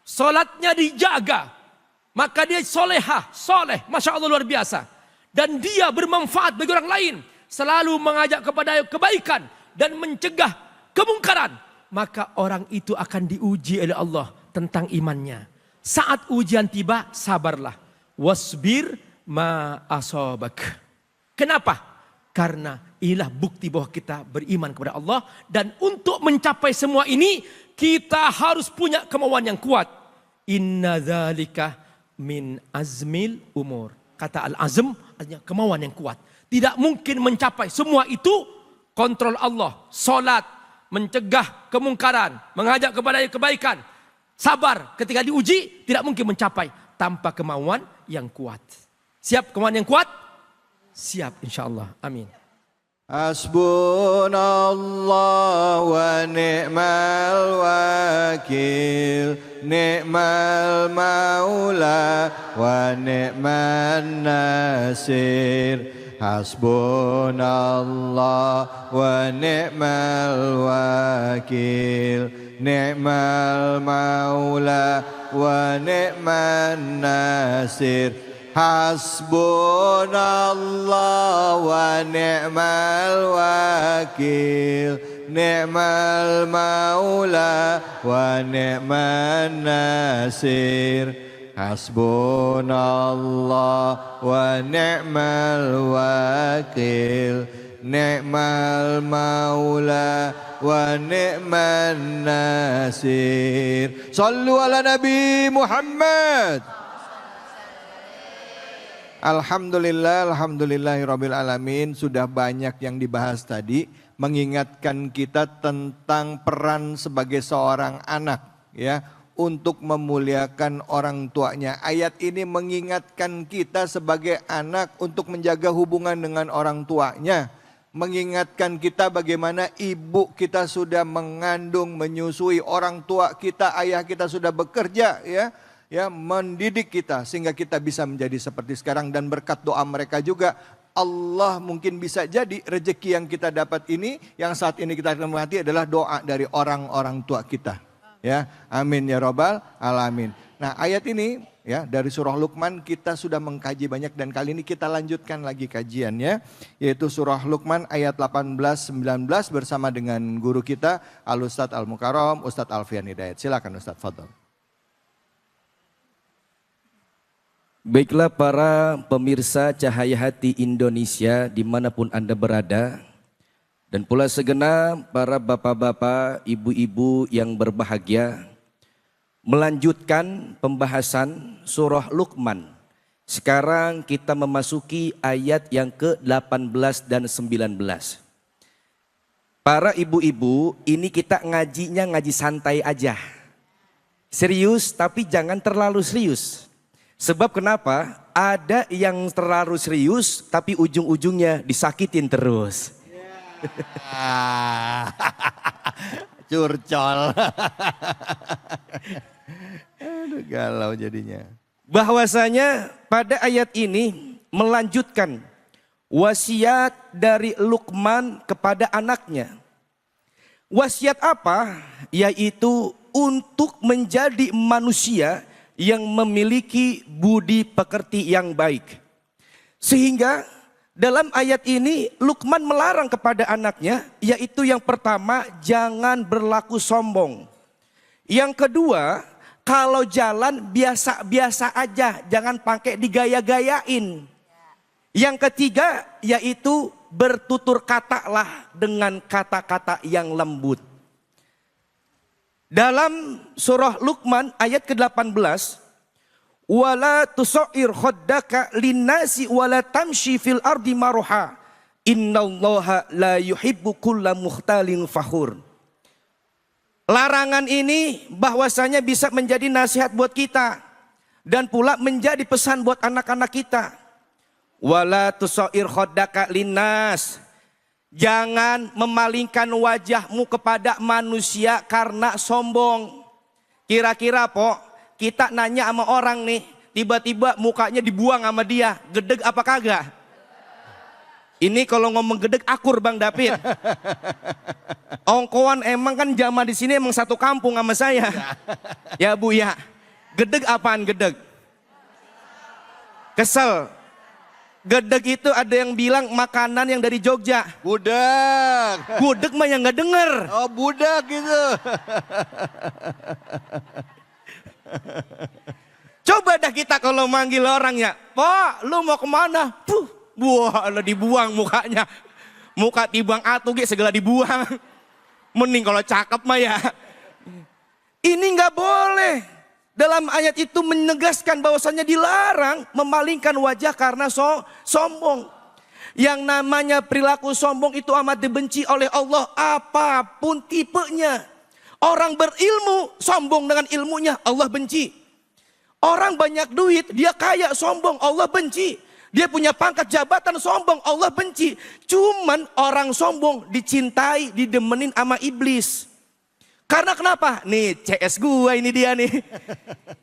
salatnya dijaga, maka dia soleh, Masya Allah luar biasa. Dan dia bermanfaat bagi orang lain, selalu mengajak kepada kebaikan dan mencegah kemungkaran. Maka orang itu akan diuji oleh Allah tentang imannya. Saat ujian tiba, sabarlah. Wasbir ma asobak. Kenapa? Karena inilah bukti bahwa kita beriman kepada Allah. Dan untuk mencapai semua ini, kita harus punya kemauan yang kuat. Inna dzalika min azmil umur. Kata al-azm, artinya kemauan yang kuat. Tidak mungkin mencapai semua itu kontrol Allah. Salat, mencegah kemungkaran, mengajak kepada kebaikan. Sabar ketika diuji, tidak mungkin mencapai tanpa kemauan yang kuat. Siap kemauan yang kuat? Siap insyaAllah. Amin. Hasbunallah wa ni'mal wakil, ni'mal maula wa ni'man nasir. Hasbunallah wa ni'mal wakil, ni'mal maula wa ni'man nasir. Hasbunallah wa ni'mal wakil, ni'mal maula wa ni'man nasir. Hasbunallah wa ni'mal wakil, ni'mal maula wa ni'man nasir. Sallu ala Nabi Muhammad. Alhamdulillahirabbil alamin. Sudah banyak yang dibahas tadi, mengingatkan kita tentang peran sebagai seorang anak, ya, untuk memuliakan orang tuanya. Ayat ini mengingatkan kita sebagai anak untuk menjaga hubungan dengan orang tuanya. Mengingatkan kita bagaimana ibu kita sudah mengandung, menyusui, orang tua kita, ayah kita sudah bekerja, ya, mendidik kita sehingga kita bisa menjadi seperti sekarang. Dan berkat doa mereka juga Allah mungkin bisa jadi rezeki yang kita dapat ini, yang saat ini kita nikmati adalah doa dari orang-orang tua kita. Ya, amin ya robbal alamin. Nah, ayat ini ya dari surah Luqman kita sudah mengkaji banyak, dan kali ini kita lanjutkan lagi kajiannya, yaitu surah Luqman ayat 18-19 bersama dengan guru kita Al-Ustadz Al-Mukarram, Ustadz Alfian Hidayat. Silakan Ustadz, fadhol. Baiklah para pemirsa Cahaya Hati Indonesia dimanapun Anda berada, dan pula segenap para bapak-bapak, ibu-ibu yang berbahagia, melanjutkan pembahasan surah Luqman, Sekarang kita memasuki ayat yang ke-18 dan 19. Para ibu-ibu, ini kita ngajinya ngaji santai aja. Serius tapi jangan terlalu serius. Sebab kenapa? Ada yang terlalu serius tapi ujung-ujungnya disakitin terus. Curcol. Aduh, galau jadinya. Bahwasanya pada ayat ini melanjutkan wasiat dari Luqman kepada anaknya. Wasiat apa? Yaitu untuk menjadi manusia yang memiliki budi pekerti yang baik. Sehingga dalam ayat ini Luqman melarang kepada anaknya, yaitu yang pertama jangan berlaku sombong. Yang kedua, kalau jalan biasa-biasa aja, jangan pakai digaya-gayain. Yang ketiga yaitu bertutur katalah dengan kata-kata yang lembut. Dalam surah Luqman ayat ke-18, wala tusair khaddaka linnasi wala tamshi fil ardi maruha innallaha la yuhibbu kulla mukhtalin fakhur. Larangan ini bahwasanya bisa menjadi nasihat buat kita dan pula menjadi pesan buat anak-anak kita. Wala tusair khaddaka linnas. Jangan memalingkan wajahmu kepada manusia karena sombong. Kira-kira kita nanya sama orang nih, tiba-tiba mukanya dibuang sama dia, gedeg apa kagak? Ini kalau ngomong gedeg akur Bang David. Ongkoan emang kan jamaah di sini emang satu kampung sama saya. Ya Bu ya. Gedeg apaan gedeg? Kesel. Gedeg itu ada yang bilang makanan yang dari Jogja. Budak. Gudeg mah yang nggak denger. Oh budak gitu. Coba dah kita kalau manggil orang ya, Pak lu mau kemana? Buah lo dibuang mukanya. Muka tibang atu segala dibuang. Mending kalau cakep mah ya. Ini nggak boleh. Dalam ayat itu menegaskan bahwasannya dilarang memalingkan wajah karena sombong. Yang namanya perilaku sombong itu amat dibenci oleh Allah apapun tipenya. Orang berilmu sombong dengan ilmunya Allah benci. Orang banyak duit dia kaya sombong Allah benci. Dia punya pangkat jabatan sombong Allah benci. Cuman orang sombong dicintai didemenin sama iblis. Karena kenapa? Nih CS gua ini dia nih.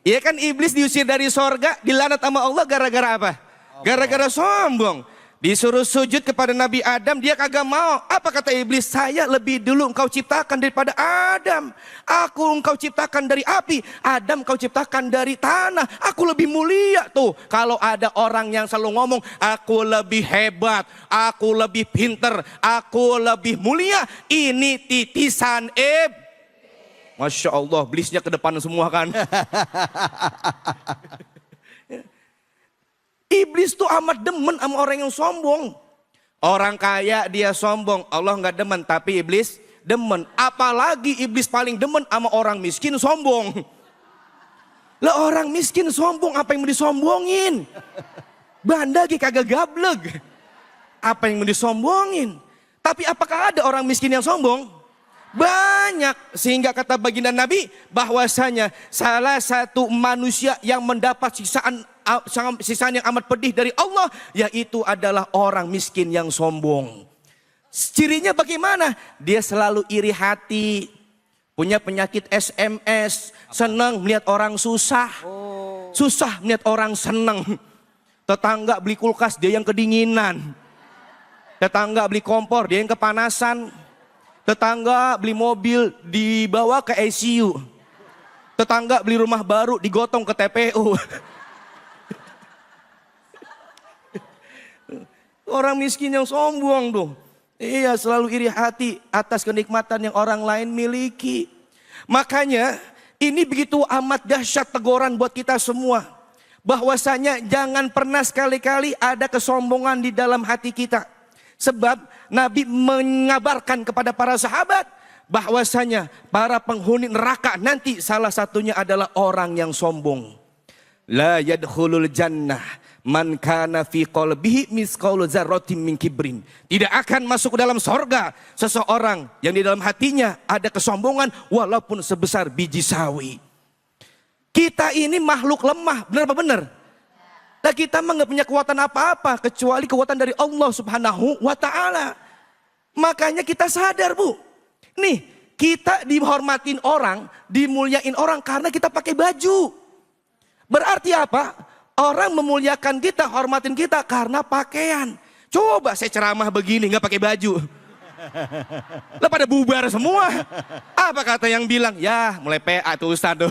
Iya kan iblis diusir dari sorga, dilanat sama Allah gara-gara apa? Gara-gara sombong. Disuruh sujud kepada Nabi Adam, dia kagak mau. Apa kata iblis? Saya lebih dulu engkau ciptakan daripada Adam. Aku engkau ciptakan dari api, Adam engkau ciptakan dari tanah. Aku lebih mulia tuh. Kalau ada orang yang selalu ngomong, aku lebih hebat, aku lebih pinter, aku lebih mulia. Ini titisan Masya Allah, iblisnya ke depan semua kan. Iblis tuh amat demen sama orang yang sombong. Orang kaya dia sombong, Allah nggak demen, tapi iblis demen. Apalagi iblis paling demen sama orang miskin sombong. Lah orang miskin sombong, apa yang mau disombongin? Bandagi kagak gableg. Apa yang mau disombongin? Tapi apakah ada orang miskin yang sombong? Banyak, sehingga kata baginda Nabi bahwasanya salah satu manusia yang mendapat siksaan yang amat pedih dari Allah yaitu adalah orang miskin yang sombong. Cirinya bagaimana? Dia selalu iri hati, punya penyakit SMS, senang melihat orang susah, susah melihat orang senang. Tetangga beli kulkas dia yang kedinginan, tetangga beli kompor dia yang kepanasan. Tetangga beli mobil dibawa ke ICU. Tetangga beli rumah baru digotong ke TPU. Orang miskin yang sombong tuh. Iya selalu iri hati atas kenikmatan yang orang lain miliki. Makanya ini begitu amat dahsyat teguran buat kita semua. Bahwasanya jangan pernah sekali-kali ada kesombongan di dalam hati kita. Sebab Nabi mengabarkan kepada para sahabat bahwasanya para penghuni neraka nanti salah satunya adalah orang yang sombong. La yadkhulul jannah Man kana fi qalbihi misqalu dzarratin min kibrin. Tidak akan masuk ke dalam sorga seseorang yang di dalam hatinya ada kesombongan walaupun sebesar biji sawi. Kita ini makhluk lemah, benar apa benar? Nah kita mah nggak punya kekuatan apa-apa kecuali kekuatan dari Allah Subhanahu wa Ta'ala. Makanya kita sadar, Bu. Nih, kita dihormatin orang, dimuliain orang karena kita pakai baju. Berarti apa? Orang memuliakan kita, hormatin kita karena pakaian. Coba saya ceramah begini nggak pakai baju. Lah pada bubar semua. Apa kata yang bilang? Ya mulai PA tuh Ustaz tuh.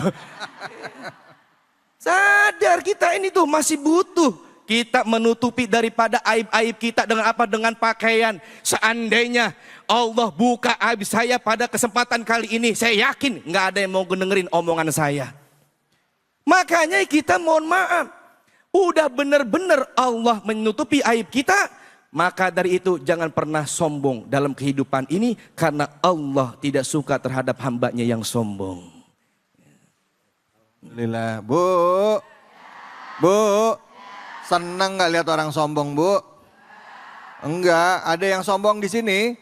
Sadar kita ini tuh masih butuh. Kita menutupi daripada aib-aib kita dengan apa? Dengan pakaian. Seandainya Allah buka aib saya pada kesempatan kali ini, saya yakin nggak ada yang mau dengerin omongan saya. Makanya kita mohon maaf. Udah benar-benar Allah menutupi aib kita. Maka dari itu jangan pernah sombong dalam kehidupan ini. Karena Allah tidak suka terhadap hambanya yang sombong. Alhamdulillah. Bu. Bu. Senang nggak lihat orang sombong, Bu? Enggak, ada yang sombong di sini.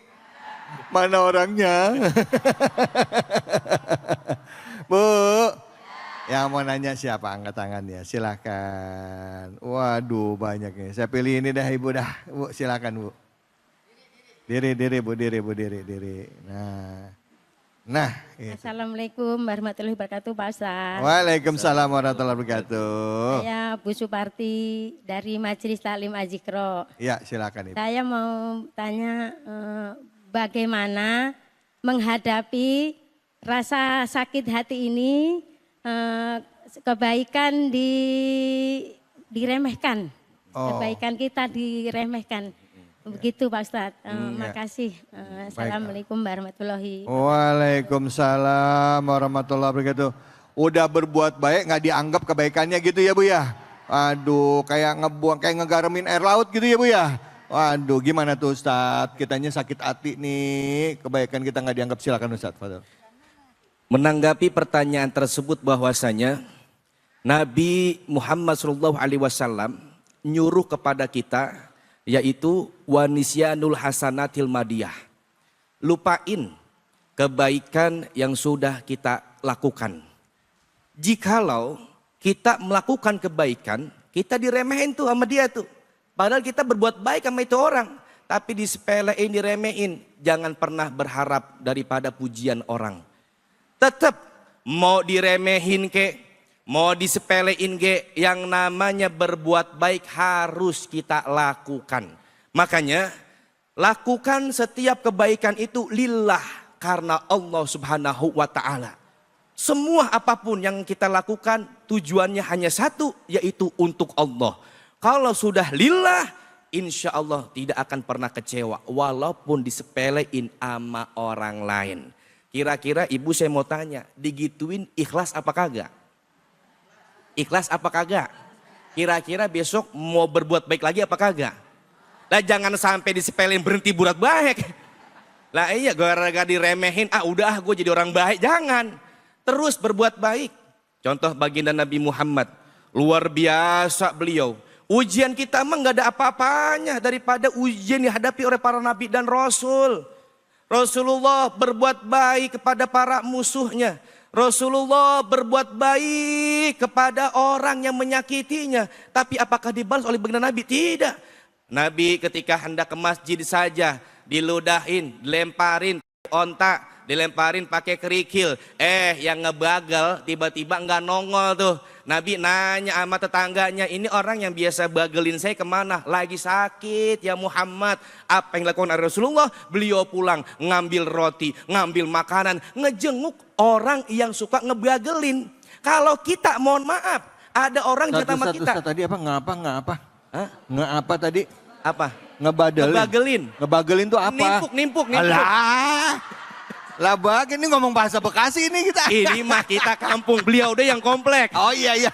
Mana orangnya? Bu, yang mau nanya siapa? Angkat tangannya, silakan. Waduh, banyak nih. Saya pilih ini dah, Ibu dah. Bu, silakan, Bu. Diri, Bu, diri. Nah, gitu. Assalamualaikum warahmatullahi wabarakatuh Pak Ustaz. Waalaikumsalam warahmatullahi wabarakatuh. Saya Bu Suparti dari Majelis Taklim Azikro. Ya, silakan Ibu. Saya mau tanya bagaimana menghadapi rasa sakit hati ini, kebaikan diremehkan. Kebaikan kita diremehkan. Begitu Pak Ustadz, makasih. Assalamualaikum warahmatullahi wabarakatuh. Waalaikumsalam warahmatullahi wabarakatuh. Udah berbuat baik nggak dianggap kebaikannya gitu ya Bu ya? Aduh, kayak ngebuang, kayak ngegaramin air laut gitu ya Bu ya? Waduh, gimana tuh Ustadz? Kitanya sakit hati nih, kebaikan kita nggak dianggap, silakan Ustadz. Fadil. Menanggapi pertanyaan tersebut bahwasanya Nabi Muhammad SAW nyuruh kepada kita, yaitu wanisyanul hasanatil madiyah. Lupain kebaikan yang sudah kita lakukan. Jikalau kita melakukan kebaikan, kita diremehin tuh sama dia tuh. Padahal kita berbuat baik sama itu orang. Tapi disepelein, diremehin. Jangan pernah berharap daripada pujian orang. Tetap mau diremehin ke, mau disepelein ge, yang namanya berbuat baik harus kita lakukan. Makanya lakukan setiap kebaikan itu lillah, karena Allah Subhanahu wa Ta'ala. Semua apapun yang kita lakukan tujuannya hanya satu, yaitu untuk Allah. Kalau sudah lillah, insya Allah tidak akan pernah kecewa walaupun disepelein sama orang lain. Kira-kira Ibu saya mau tanya, digituin ikhlas apa kagak? Ikhlas apa kagak? Kira-kira besok mau berbuat baik lagi apa kagak? Lah jangan sampai disepelin berhenti buat baik. Lah iya gara-gara diremehin, udah gue jadi orang baik. Jangan, terus berbuat baik. Contoh baginda Nabi Muhammad, luar biasa beliau. Ujian kita emang gak ada apa-apanya daripada ujian dihadapi oleh para nabi dan rasul. Rasulullah berbuat baik kepada para musuhnya. Rasulullah berbuat baik kepada orang yang menyakitinya. Tapi apakah dibalas oleh baginda Nabi? Tidak. Nabi ketika hendak ke masjid saja diludahin, dilemparin ontak, dilemparin pakai kerikil. Yang ngebagal tiba-tiba nggak nongol tuh. Nabi nanya sama tetangganya, ini orang yang biasa bagelin saya kemana? Lagi sakit ya Muhammad. Apa yang dilakukan oleh Rasulullah? Beliau pulang ngambil roti, ngambil makanan, ngejenguk orang yang suka ngebagelin. Kalau kita mohon maaf, ada orang di sama kita. Tadi apa? Ngapa? Hah? Ngapa tadi? Apa? Ngebagelin. Ngebagelin tuh apa? Nimpuk. Alah. Lah bag, ini ngomong bahasa Bekasi ini kita. Ini mah kita kampung, beliau udah yang komplek. Oh iya.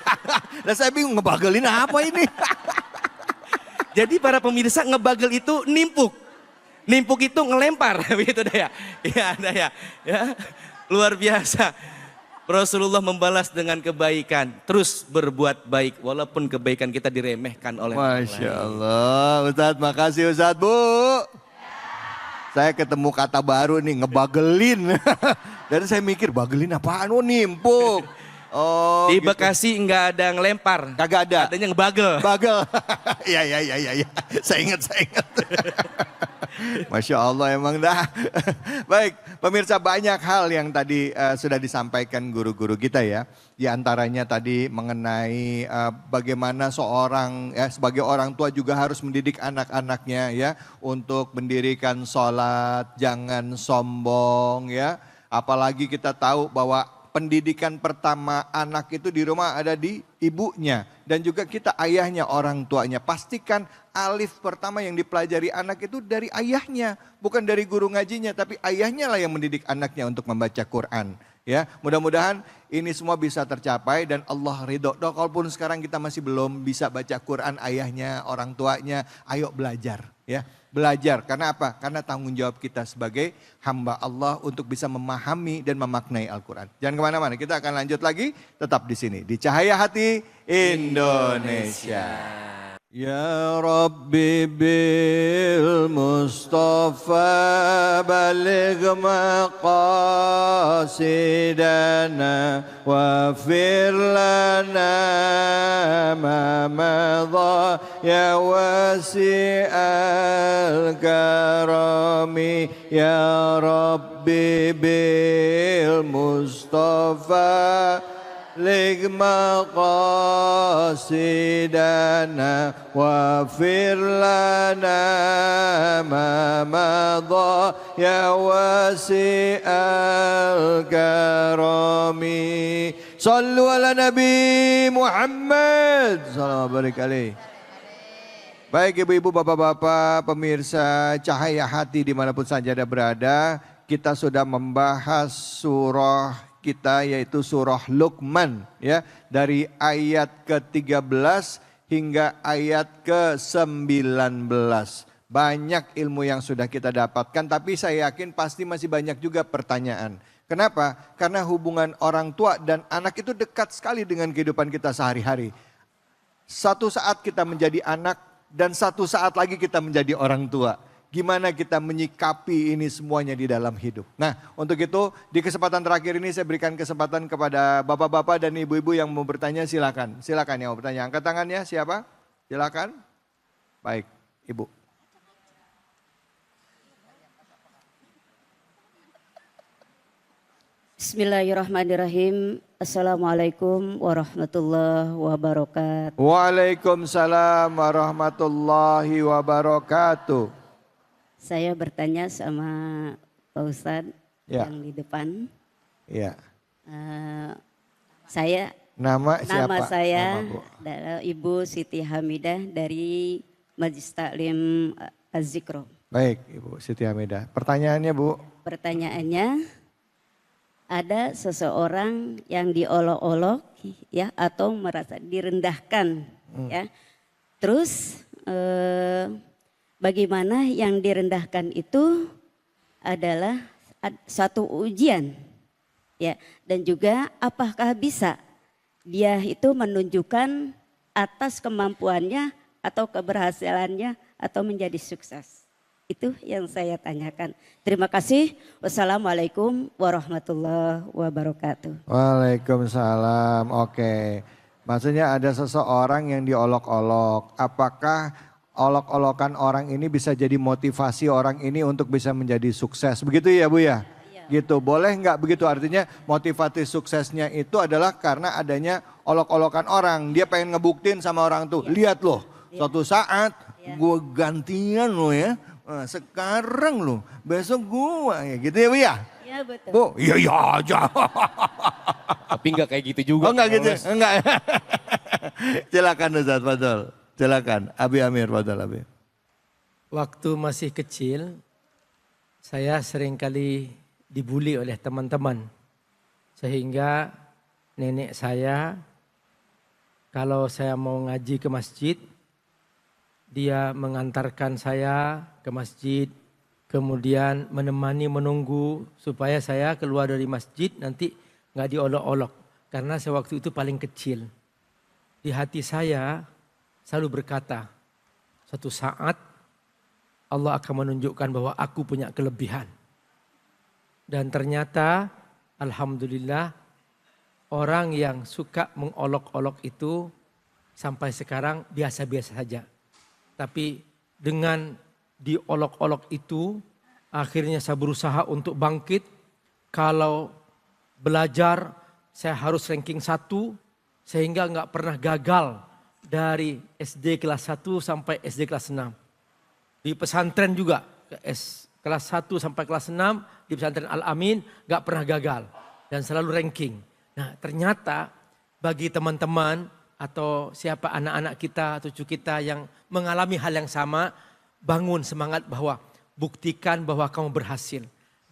Lah saya bingung ngebagelin apa ini. Jadi para pemirsa, ngebagel itu nimpuk. Nimpuk itu ngelempar begitu dah ya. Iya ada ya. Luar biasa. Rasulullah membalas dengan kebaikan. Terus berbuat baik walaupun kebaikan kita diremehkan oleh orang lain. Masya Allah. Ustadz, makasih Ustadz. Bu. Saya ketemu kata baru nih, ngebagelin. Dan saya mikir, bagelin apaan? Oh, nimpuk. Oh, Di gitu. Bekasi nggak ada ngelempar. Kagak ada. Katanya ngebagel. Bagel. Iya. Saya ingat. Masya Allah emang dah. Baik, pemirsa, banyak hal yang tadi sudah disampaikan guru-guru kita ya. Di antaranya tadi mengenai bagaimana seorang ya sebagai orang tua juga harus mendidik anak-anaknya ya untuk mendirikan sholat, jangan sombong ya. Apalagi kita tahu bahwa pendidikan pertama anak itu di rumah ada di ibunya. Dan juga kita ayahnya, orang tuanya. Pastikan alif pertama yang dipelajari anak itu dari ayahnya. Bukan dari guru ngajinya, tapi ayahnya lah yang mendidik anaknya untuk membaca Quran. Ya, mudah-mudahan ini semua bisa tercapai dan Allah ridho. Kalaupun sekarang kita masih belum bisa baca Quran, ayahnya, orang tuanya, ayo belajar ya. Belajar, karena apa? Karena tanggung jawab kita sebagai hamba Allah untuk bisa memahami dan memaknai Al-Quran. Jangan kemana-mana, kita akan lanjut lagi tetap di sini. Di Cahaya Hati Indonesia. Ya Rabbi bil Mustafa baligh maqasidana wafir lana ma madha ya wasi'al karami ya Rabbi bil Mustafa lig maqasidana wafir lana ma madha ya wasi'al karami. Sallu ala Nabi Muhammad sallallahu alaihi wasallam. Baik ibu-ibu, bapak-bapak, pemirsa Cahaya Hati dimanapun saja Anda berada, kita sudah membahas surah kita yaitu surah Luqman ya, dari ayat ke-13 hingga ayat ke-19. Banyak ilmu yang sudah kita dapatkan, tapi saya yakin pasti masih banyak juga pertanyaan. Kenapa? Karena hubungan orang tua dan anak itu dekat sekali dengan kehidupan kita sehari-hari. Satu saat kita menjadi anak dan satu saat lagi kita menjadi orang tua. Gimana kita menyikapi ini semuanya di dalam hidup. Nah, untuk itu di kesempatan terakhir ini saya berikan kesempatan kepada bapak-bapak dan ibu-ibu yang mau bertanya, silakan. Silakan yang mau bertanya. Angkat tangannya, siapa? Silakan. Baik, Ibu. Bismillahirrahmanirrahim. Assalamualaikum warahmatullahi wabarakatuh. Waalaikumsalam warahmatullahi wabarakatuh. Saya bertanya sama Pak Ustadz Ya. yang di depan. Iya. Saya Nama siapa? Nama saya Nama, Bu. adalah Ibu Siti Hamidah dari Majelis Taklim Az-Zikro. Baik, Ibu Siti Hamidah. Pertanyaannya, Bu. Pertanyaannya, ada seseorang yang diolok-olok ya atau merasa direndahkan ya. Terus bagaimana yang direndahkan itu adalah satu ujian ya, dan juga apakah bisa dia itu menunjukkan atas kemampuannya atau keberhasilannya atau menjadi sukses. Itu yang saya tanyakan. Terima kasih. Wassalamualaikum warahmatullahi wabarakatuh. Waalaikumsalam. Oke. Maksudnya ada seseorang yang diolok-olok. Apakah olok-olokan orang ini bisa jadi motivasi orang ini untuk bisa menjadi sukses? Begitu ya Bu ya? Gitu. Boleh nggak begitu? Artinya motivasi suksesnya itu adalah karena adanya olok-olokan orang. Dia pengen ngebuktiin sama orang tuh. Lihat loh, suatu saat gue gantian loh ya. Nah, sekarang loh, besok gue ya gitu ya Bu ya? Iya betul. Bu, iya aja. Tapi nggak kayak gitu juga. Oh enggak gitu, enggak. Silakan Ustaz Fadol, silakan. Abi Amir Fadol Abi. Waktu masih kecil, saya seringkali dibully oleh teman-teman. Sehingga nenek saya, kalau saya mau ngaji ke masjid, dia mengantarkan saya ke masjid, kemudian menemani menunggu supaya saya keluar dari masjid nanti nggak diolok-olok. Karena saya waktu itu paling kecil. Di hati saya selalu berkata, suatu saat Allah akan menunjukkan bahwa aku punya kelebihan. Dan ternyata alhamdulillah orang yang suka mengolok-olok itu sampai sekarang biasa-biasa saja. Tapi dengan diolok-olok itu akhirnya saya berusaha untuk bangkit. Kalau belajar saya harus ranking 1 sehingga nggak pernah gagal dari SD kelas 1 sampai SD kelas 6. Di pesantren juga kelas 1 sampai kelas 6 di pesantren Al-Amin nggak pernah gagal dan selalu ranking. Nah ternyata bagi teman-teman atau siapa anak-anak kita, cucu kita yang mengalami hal yang sama, bangun semangat bahwa buktikan bahwa kamu berhasil.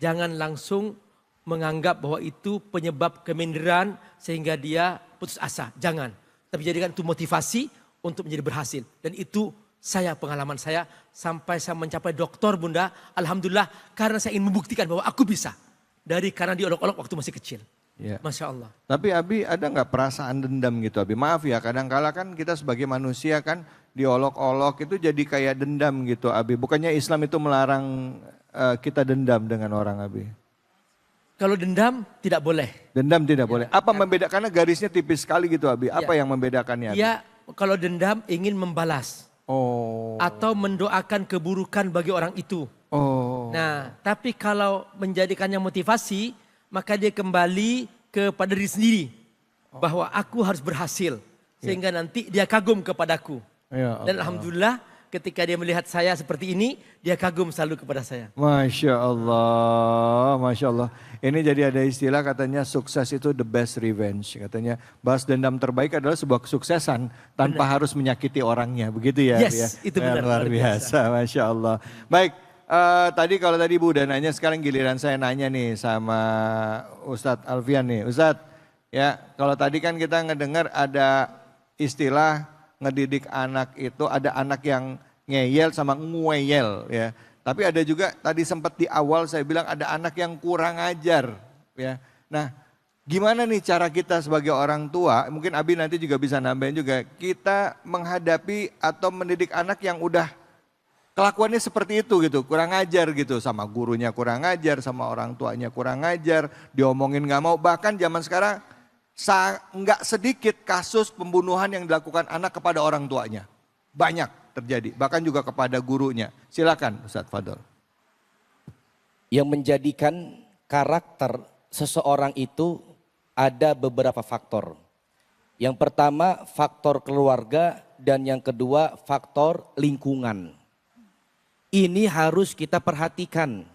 Jangan langsung menganggap bahwa itu penyebab keminderan sehingga dia putus asa. Jangan. Tapi jadikan itu motivasi untuk menjadi berhasil. Dan itu pengalaman saya sampai saya mencapai doktor Bunda. Alhamdulillah karena saya ingin membuktikan bahwa aku bisa. Karena diolok-olok waktu masih kecil. Ya. Masya Allah. Tapi Abi ada nggak perasaan dendam gitu Abi? Maaf ya kadang-kala kan kita sebagai manusia kan diolok-olok itu jadi kayak dendam gitu Abi. Bukannya Islam itu melarang kita dendam dengan orang Abi? Kalau dendam tidak boleh. Dendam tidak boleh. Apa membedakan? Karena garisnya tipis sekali gitu Abi. Apa yang membedakannya Abi? Ya kalau dendam ingin membalas. Oh. Atau mendoakan keburukan bagi orang itu. Oh. Nah tapi kalau menjadikannya motivasi maka dia kembali kepada diri sendiri. Bahwa aku harus berhasil. Sehingga nanti dia kagum kepadaku. Ya Allah. Dan alhamdulillah ketika dia melihat saya seperti ini, dia kagum selalu kepada saya. Masya Allah, Masya Allah. Ini jadi ada istilah katanya sukses itu the best revenge. Katanya balas dendam terbaik adalah sebuah kesuksesan tanpa harus menyakiti orangnya. Begitu ya? Yes, ya? itu benar. Luar biasa, Masya Allah. Baik, kalau tadi Bu udah nanya, sekarang giliran saya nanya nih sama Ustadz Alfian nih. Ustadz, ya kalau tadi kan kita ngedengar ada istilah ngedidik anak itu ada anak yang ngeyel sama ngueyel ya. Tapi ada juga tadi sempat di awal saya bilang ada anak yang kurang ajar ya. Nah gimana nih cara kita sebagai orang tua, mungkin Abi nanti juga bisa nambahin juga, kita menghadapi atau mendidik anak yang udah kelakuannya seperti itu gitu, kurang ajar gitu, sama gurunya kurang ajar, sama orang tuanya kurang ajar, diomongin gak mau, bahkan zaman sekarang nggak sedikit kasus pembunuhan yang dilakukan anak kepada orang tuanya. Banyak terjadi, bahkan juga kepada gurunya. Silakan Ustadz Fadol. Yang menjadikan karakter seseorang itu ada beberapa faktor. Yang pertama faktor keluarga dan yang kedua faktor lingkungan. Ini harus kita perhatikan.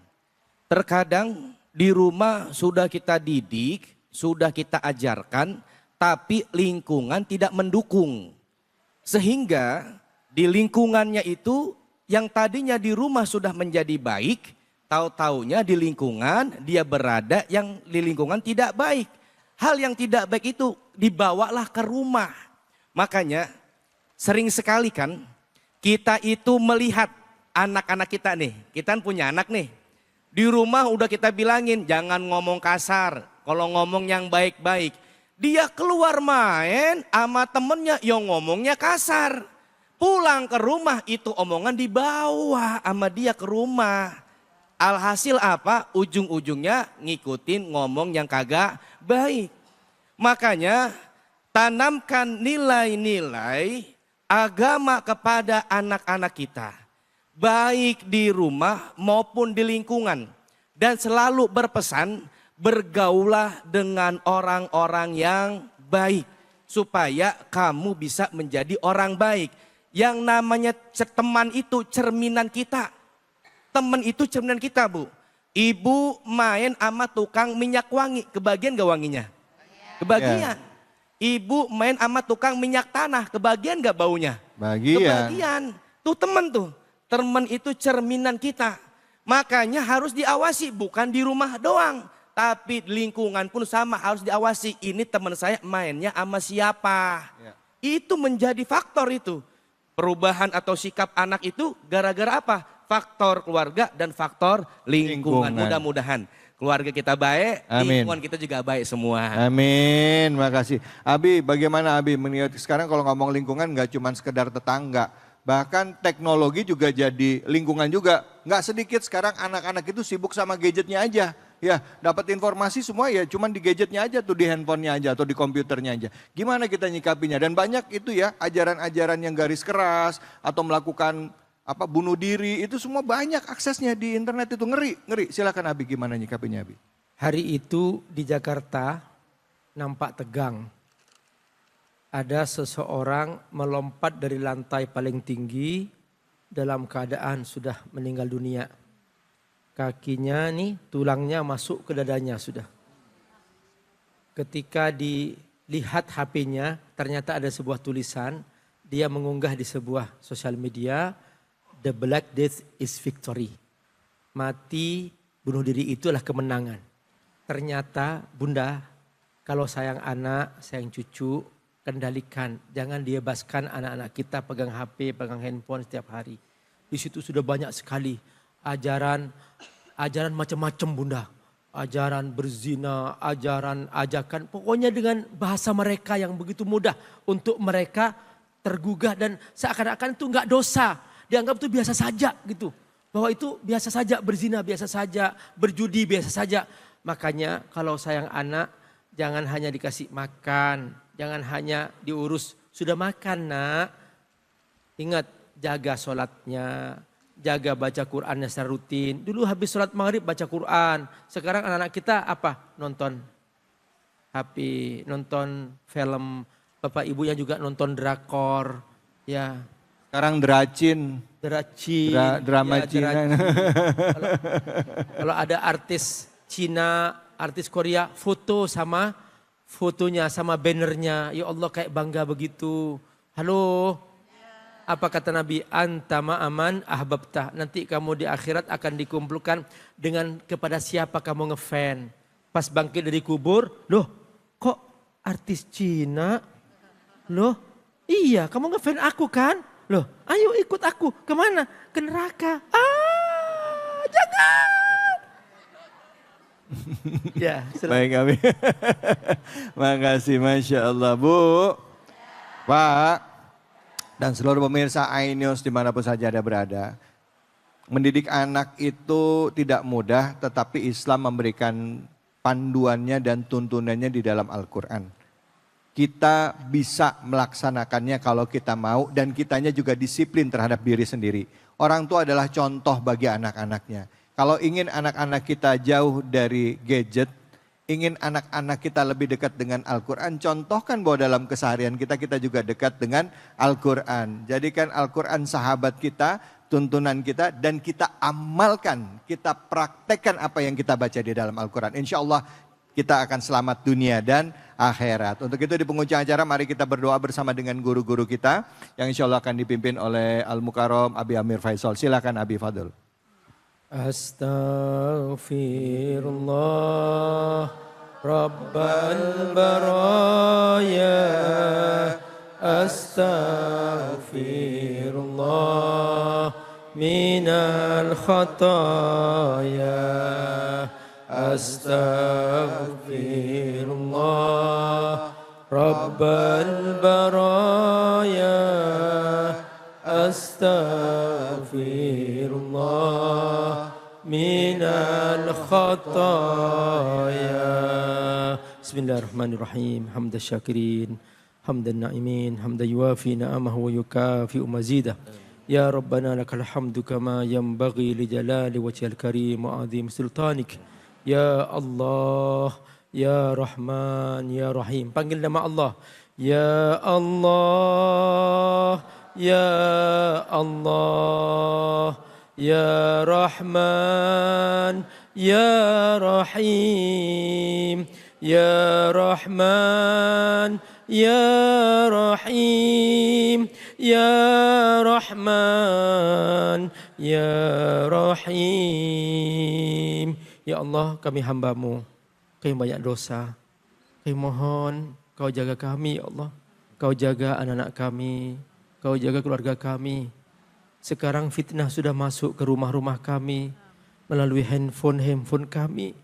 Terkadang di rumah sudah kita didik, sudah kita ajarkan, tapi lingkungan tidak mendukung. Sehingga di lingkungannya itu yang tadinya di rumah sudah menjadi baik, tahu-taunya di lingkungan dia berada yang di lingkungan tidak baik. Hal yang tidak baik itu dibawalah ke rumah. Makanya sering sekali kan kita itu melihat anak-anak kita nih, kita kan punya anak nih. Di rumah udah kita bilangin jangan ngomong kasar. Kalau ngomong yang baik-baik, dia keluar main sama temennya yang ngomongnya kasar. Pulang ke rumah itu omongan dibawa sama dia ke rumah. Alhasil apa? Ujung-ujungnya ngikutin ngomong yang kagak baik. Makanya tanamkan nilai-nilai agama kepada anak-anak kita. Baik di rumah maupun di lingkungan. Dan selalu berpesan, bergaulah dengan orang-orang yang baik supaya kamu bisa menjadi orang baik. Yang namanya teman itu cerminan kita. Teman itu cerminan kita Bu. Ibu main sama tukang minyak wangi, kebagian gak wanginya? Kebagian. Ibu main sama tukang minyak tanah, kebagian gak baunya? Kebagian. Tuh teman tuh. Teman itu cerminan kita. Makanya harus diawasi, bukan di rumah doang. Tapi lingkungan pun sama harus diawasi. Ini teman saya mainnya sama siapa. Ya. Itu menjadi faktor itu. Perubahan atau sikap anak itu gara-gara apa? Faktor keluarga dan faktor lingkungan. Mudah-mudahan. keluarga kita baik, Amin. lingkungan kita juga baik semua. Amin, makasih. Abi, bagaimana Abi melihat sekarang kalau ngomong lingkungan nggak cuma sekedar tetangga, bahkan teknologi juga jadi lingkungan juga. Nggak sedikit sekarang anak-anak itu sibuk sama gadgetnya aja. Ya, dapat informasi semua ya cuman di gadgetnya aja tuh, di handphonenya aja atau di komputernya aja. Gimana kita nyikapinya? Dan banyak itu ya ajaran-ajaran yang garis keras atau melakukan bunuh diri, itu semua banyak aksesnya di internet itu, ngeri. Silakan Abi, gimana nyikapinya Abi? Hari itu di Jakarta nampak tegang. Ada seseorang melompat dari lantai paling tinggi dalam keadaan sudah meninggal dunia. Kakinya nih, tulangnya masuk ke dadanya sudah. Ketika dilihat HP-nya, ternyata ada sebuah tulisan, dia mengunggah di sebuah sosial media, "The Black Death is Victory." Mati bunuh diri itulah kemenangan. Ternyata Bunda, kalau sayang anak, sayang cucu, kendalikan. Jangan dibebaskan anak-anak kita pegang HP, pegang handphone setiap hari. Di situ sudah banyak sekali ajaran macam-macam Bunda. Ajaran berzina, ajaran ajakan. Pokoknya dengan bahasa mereka yang begitu mudah untuk mereka tergugah dan seakan-akan itu enggak dosa. Dianggap itu biasa saja gitu. Bahwa itu biasa saja, berzina biasa saja, berjudi biasa saja. Makanya kalau sayang anak jangan hanya dikasih makan, jangan hanya diurus. Sudah makan nak, ingat jaga sholatnya, jaga baca Qur'annya secara rutin. Dulu habis sholat maghrib baca Qur'an. Sekarang anak-anak kita apa? Nonton HP, nonton film. Bapak ibunya juga nonton drakor. Ya. Sekarang drama Ya, Cina. Kalau ada artis Cina, artis Korea, foto sama fotonya, sama bannernya. Ya Allah kayak bangga begitu. Halo. Apa kata Nabi? Anta ma'aman ahbabtah. Nanti kamu di akhirat akan dikumpulkan dengan kepada siapa kamu ngefan. Pas bangkit dari kubur, loh kok artis Cina? Loh iya kamu ngefan aku kan? Loh ayo ikut aku, kemana? Ke neraka. Jangan. Ya, Baik Abi. Makasih, Masya Allah Bu. Pak, dan seluruh pemirsa iNews dimanapun saja Anda berada. Mendidik anak itu tidak mudah, tetapi Islam memberikan panduannya dan tuntunannya di dalam Al-Quran. Kita bisa melaksanakannya kalau kita mau, dan kitanya juga disiplin terhadap diri sendiri. Orang tua adalah contoh bagi anak-anaknya. Kalau ingin anak-anak kita jauh dari gadget, ingin anak-anak kita lebih dekat dengan Al-Quran, contohkan bahwa dalam keseharian kita juga dekat dengan Al-Quran. Jadikan Al-Quran sahabat kita, tuntunan kita, dan kita amalkan, kita praktekkan apa yang kita baca di dalam Al-Quran. Insya Allah kita akan selamat dunia dan akhirat. Untuk itu di penghujung acara mari kita berdoa bersama dengan guru-guru kita yang insya Allah akan dipimpin oleh Al-Mukarram Abi Amir Faisal. Silakan Abi Fadl. Astaghfirullah Rabbal baraya. Astaghfirullah minal khataya. Astaghfirullah Rabbal baraya. Astaghfirullah minal khataya. Bismillahirrahmanirrahim. Hamdan syakirin, hamdan na'imin, hamdan yuafi na'amahu wa yukafi'u mazidah. Ya Rabbana lakal hamdu kama yanbaghi li jalali wajhil karim wa azim sultanik. Ya Allah, Ya Rahman, Ya Rahim. Panggil nama Allah. Ya Allah, Ya Allah, Ya Rahman, Ya Rahim. Ya Rahman, Ya Rahim. Ya Rahman, Ya Rahim. Ya Allah, kami hamba-Mu, kami banyak dosa. Kami mohon Kau jaga kami, ya Allah. Kau jaga anak-anak kami, Kau jaga keluarga kami. Sekarang fitnah sudah masuk ke rumah-rumah kami melalui handphone kami.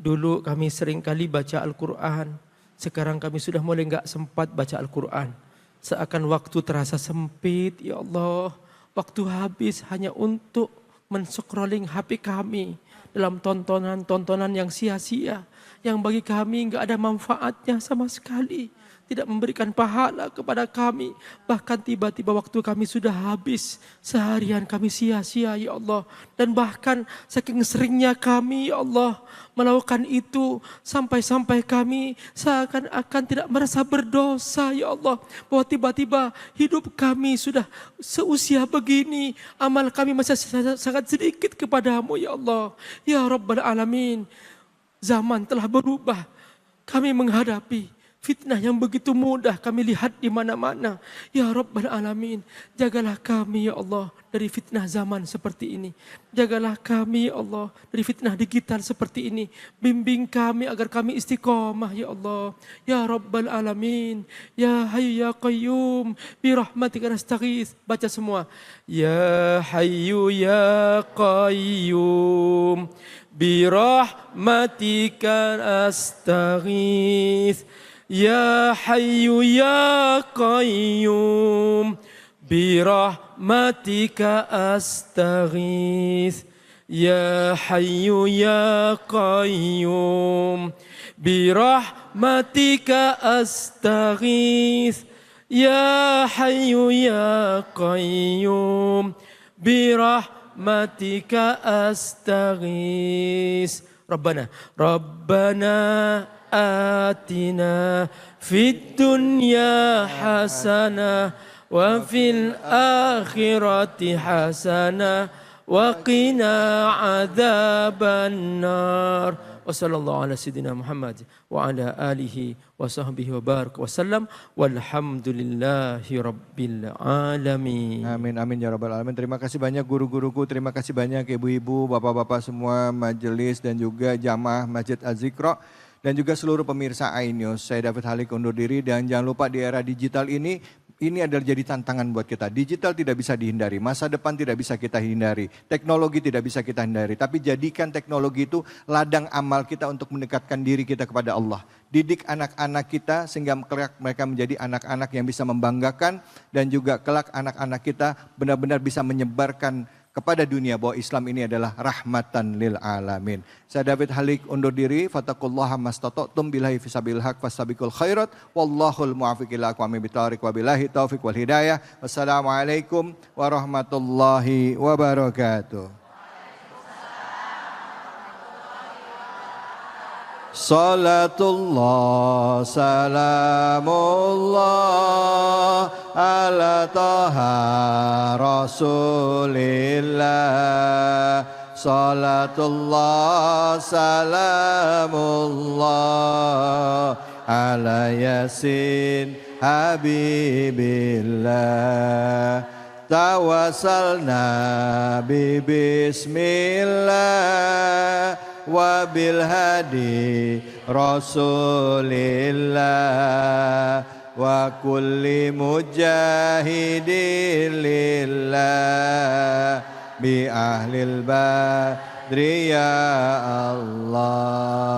Dulu kami sering kali baca Al-Quran. Sekarang kami sudah mulai enggak sempat baca Al-Quran. Seakan waktu terasa sempit, ya Allah. Waktu habis hanya untuk men-scrolling HP kami dalam tontonan-tontonan yang sia-sia. Yang bagi kami enggak ada manfaatnya sama sekali. Tidak memberikan pahala kepada kami. Bahkan tiba-tiba waktu kami sudah habis. Seharian kami sia-sia ya Allah. Dan bahkan saking seringnya kami ya Allah melakukan itu. Sampai-sampai kami seakan-akan tidak merasa berdosa ya Allah. Bahwa tiba-tiba hidup kami sudah seusia begini. Amal kami masih sangat sedikit kepadamu ya Allah. Ya Rabbal Alamin. Zaman telah berubah. Kami menghadapi fitnah yang begitu mudah kami lihat di mana-mana. Ya Rabbal Alamin, jagalah kami ya Allah dari fitnah zaman seperti ini. Jagalah kami ya Allah dari fitnah digital seperti ini. Bimbing kami agar kami istiqomah ya Allah. Ya Rabbal Alamin, Ya Hayyu Ya Qayyum, birahmatika nastaghits. Baca semua. Ya Hayyu Ya Qayyum, birahmatika nastaghits. Ya Hayyu Ya Qayyum, birahmatika astaghits. Ya Hayyu Ya Qayyum, birahmatika astaghits. Ya Hayyu Ya Qayyum, birahmatika astaghits. Rabbana آتنا في الدنيا حسنة وفي الآخرة حسنة وقنا عذاب النار وصلى الله على سيدنا محمد وعلى آله وصحبه وبارك وسلم والحمد لله رب العالمين. Amin, amin ya Rabbal Alamin. Terima kasih banyak guru-guruku, terima kasih banyak ibu-ibu, bapak-bapak semua majelis dan juga jamaah Masjid Az-Zikra. Dan juga seluruh pemirsa iNews, saya David Halik undur diri dan jangan lupa di era digital ini adalah jadi tantangan buat kita. Digital tidak bisa dihindari, masa depan tidak bisa kita hindari, teknologi tidak bisa kita hindari. Tapi jadikan teknologi itu ladang amal kita untuk mendekatkan diri kita kepada Allah. Didik anak-anak kita sehingga kelak mereka menjadi anak-anak yang bisa membanggakan dan juga kelak anak-anak kita benar-benar bisa menyebarkan kepada dunia bahwa Islam ini adalah rahmatan lil alamin. Saya David Halik undur diri. Fattaqullaha mastata'tum billahi fisabil haq fastabiqul khairat. Wallahul muwaffiq ila aqwamit thoriq wa billahi taufiq wal hidayah. Wassalamualaikum warahmatullahi wabarakatuh. Salatullah salamullah ala taha rasulillah. Salatullah salamullah ala yasin habibillah. Tawassalna bi bismillah wa bil hadi rasulillah wa kulli mujahidin lillah bi ahlil badri ya Allah.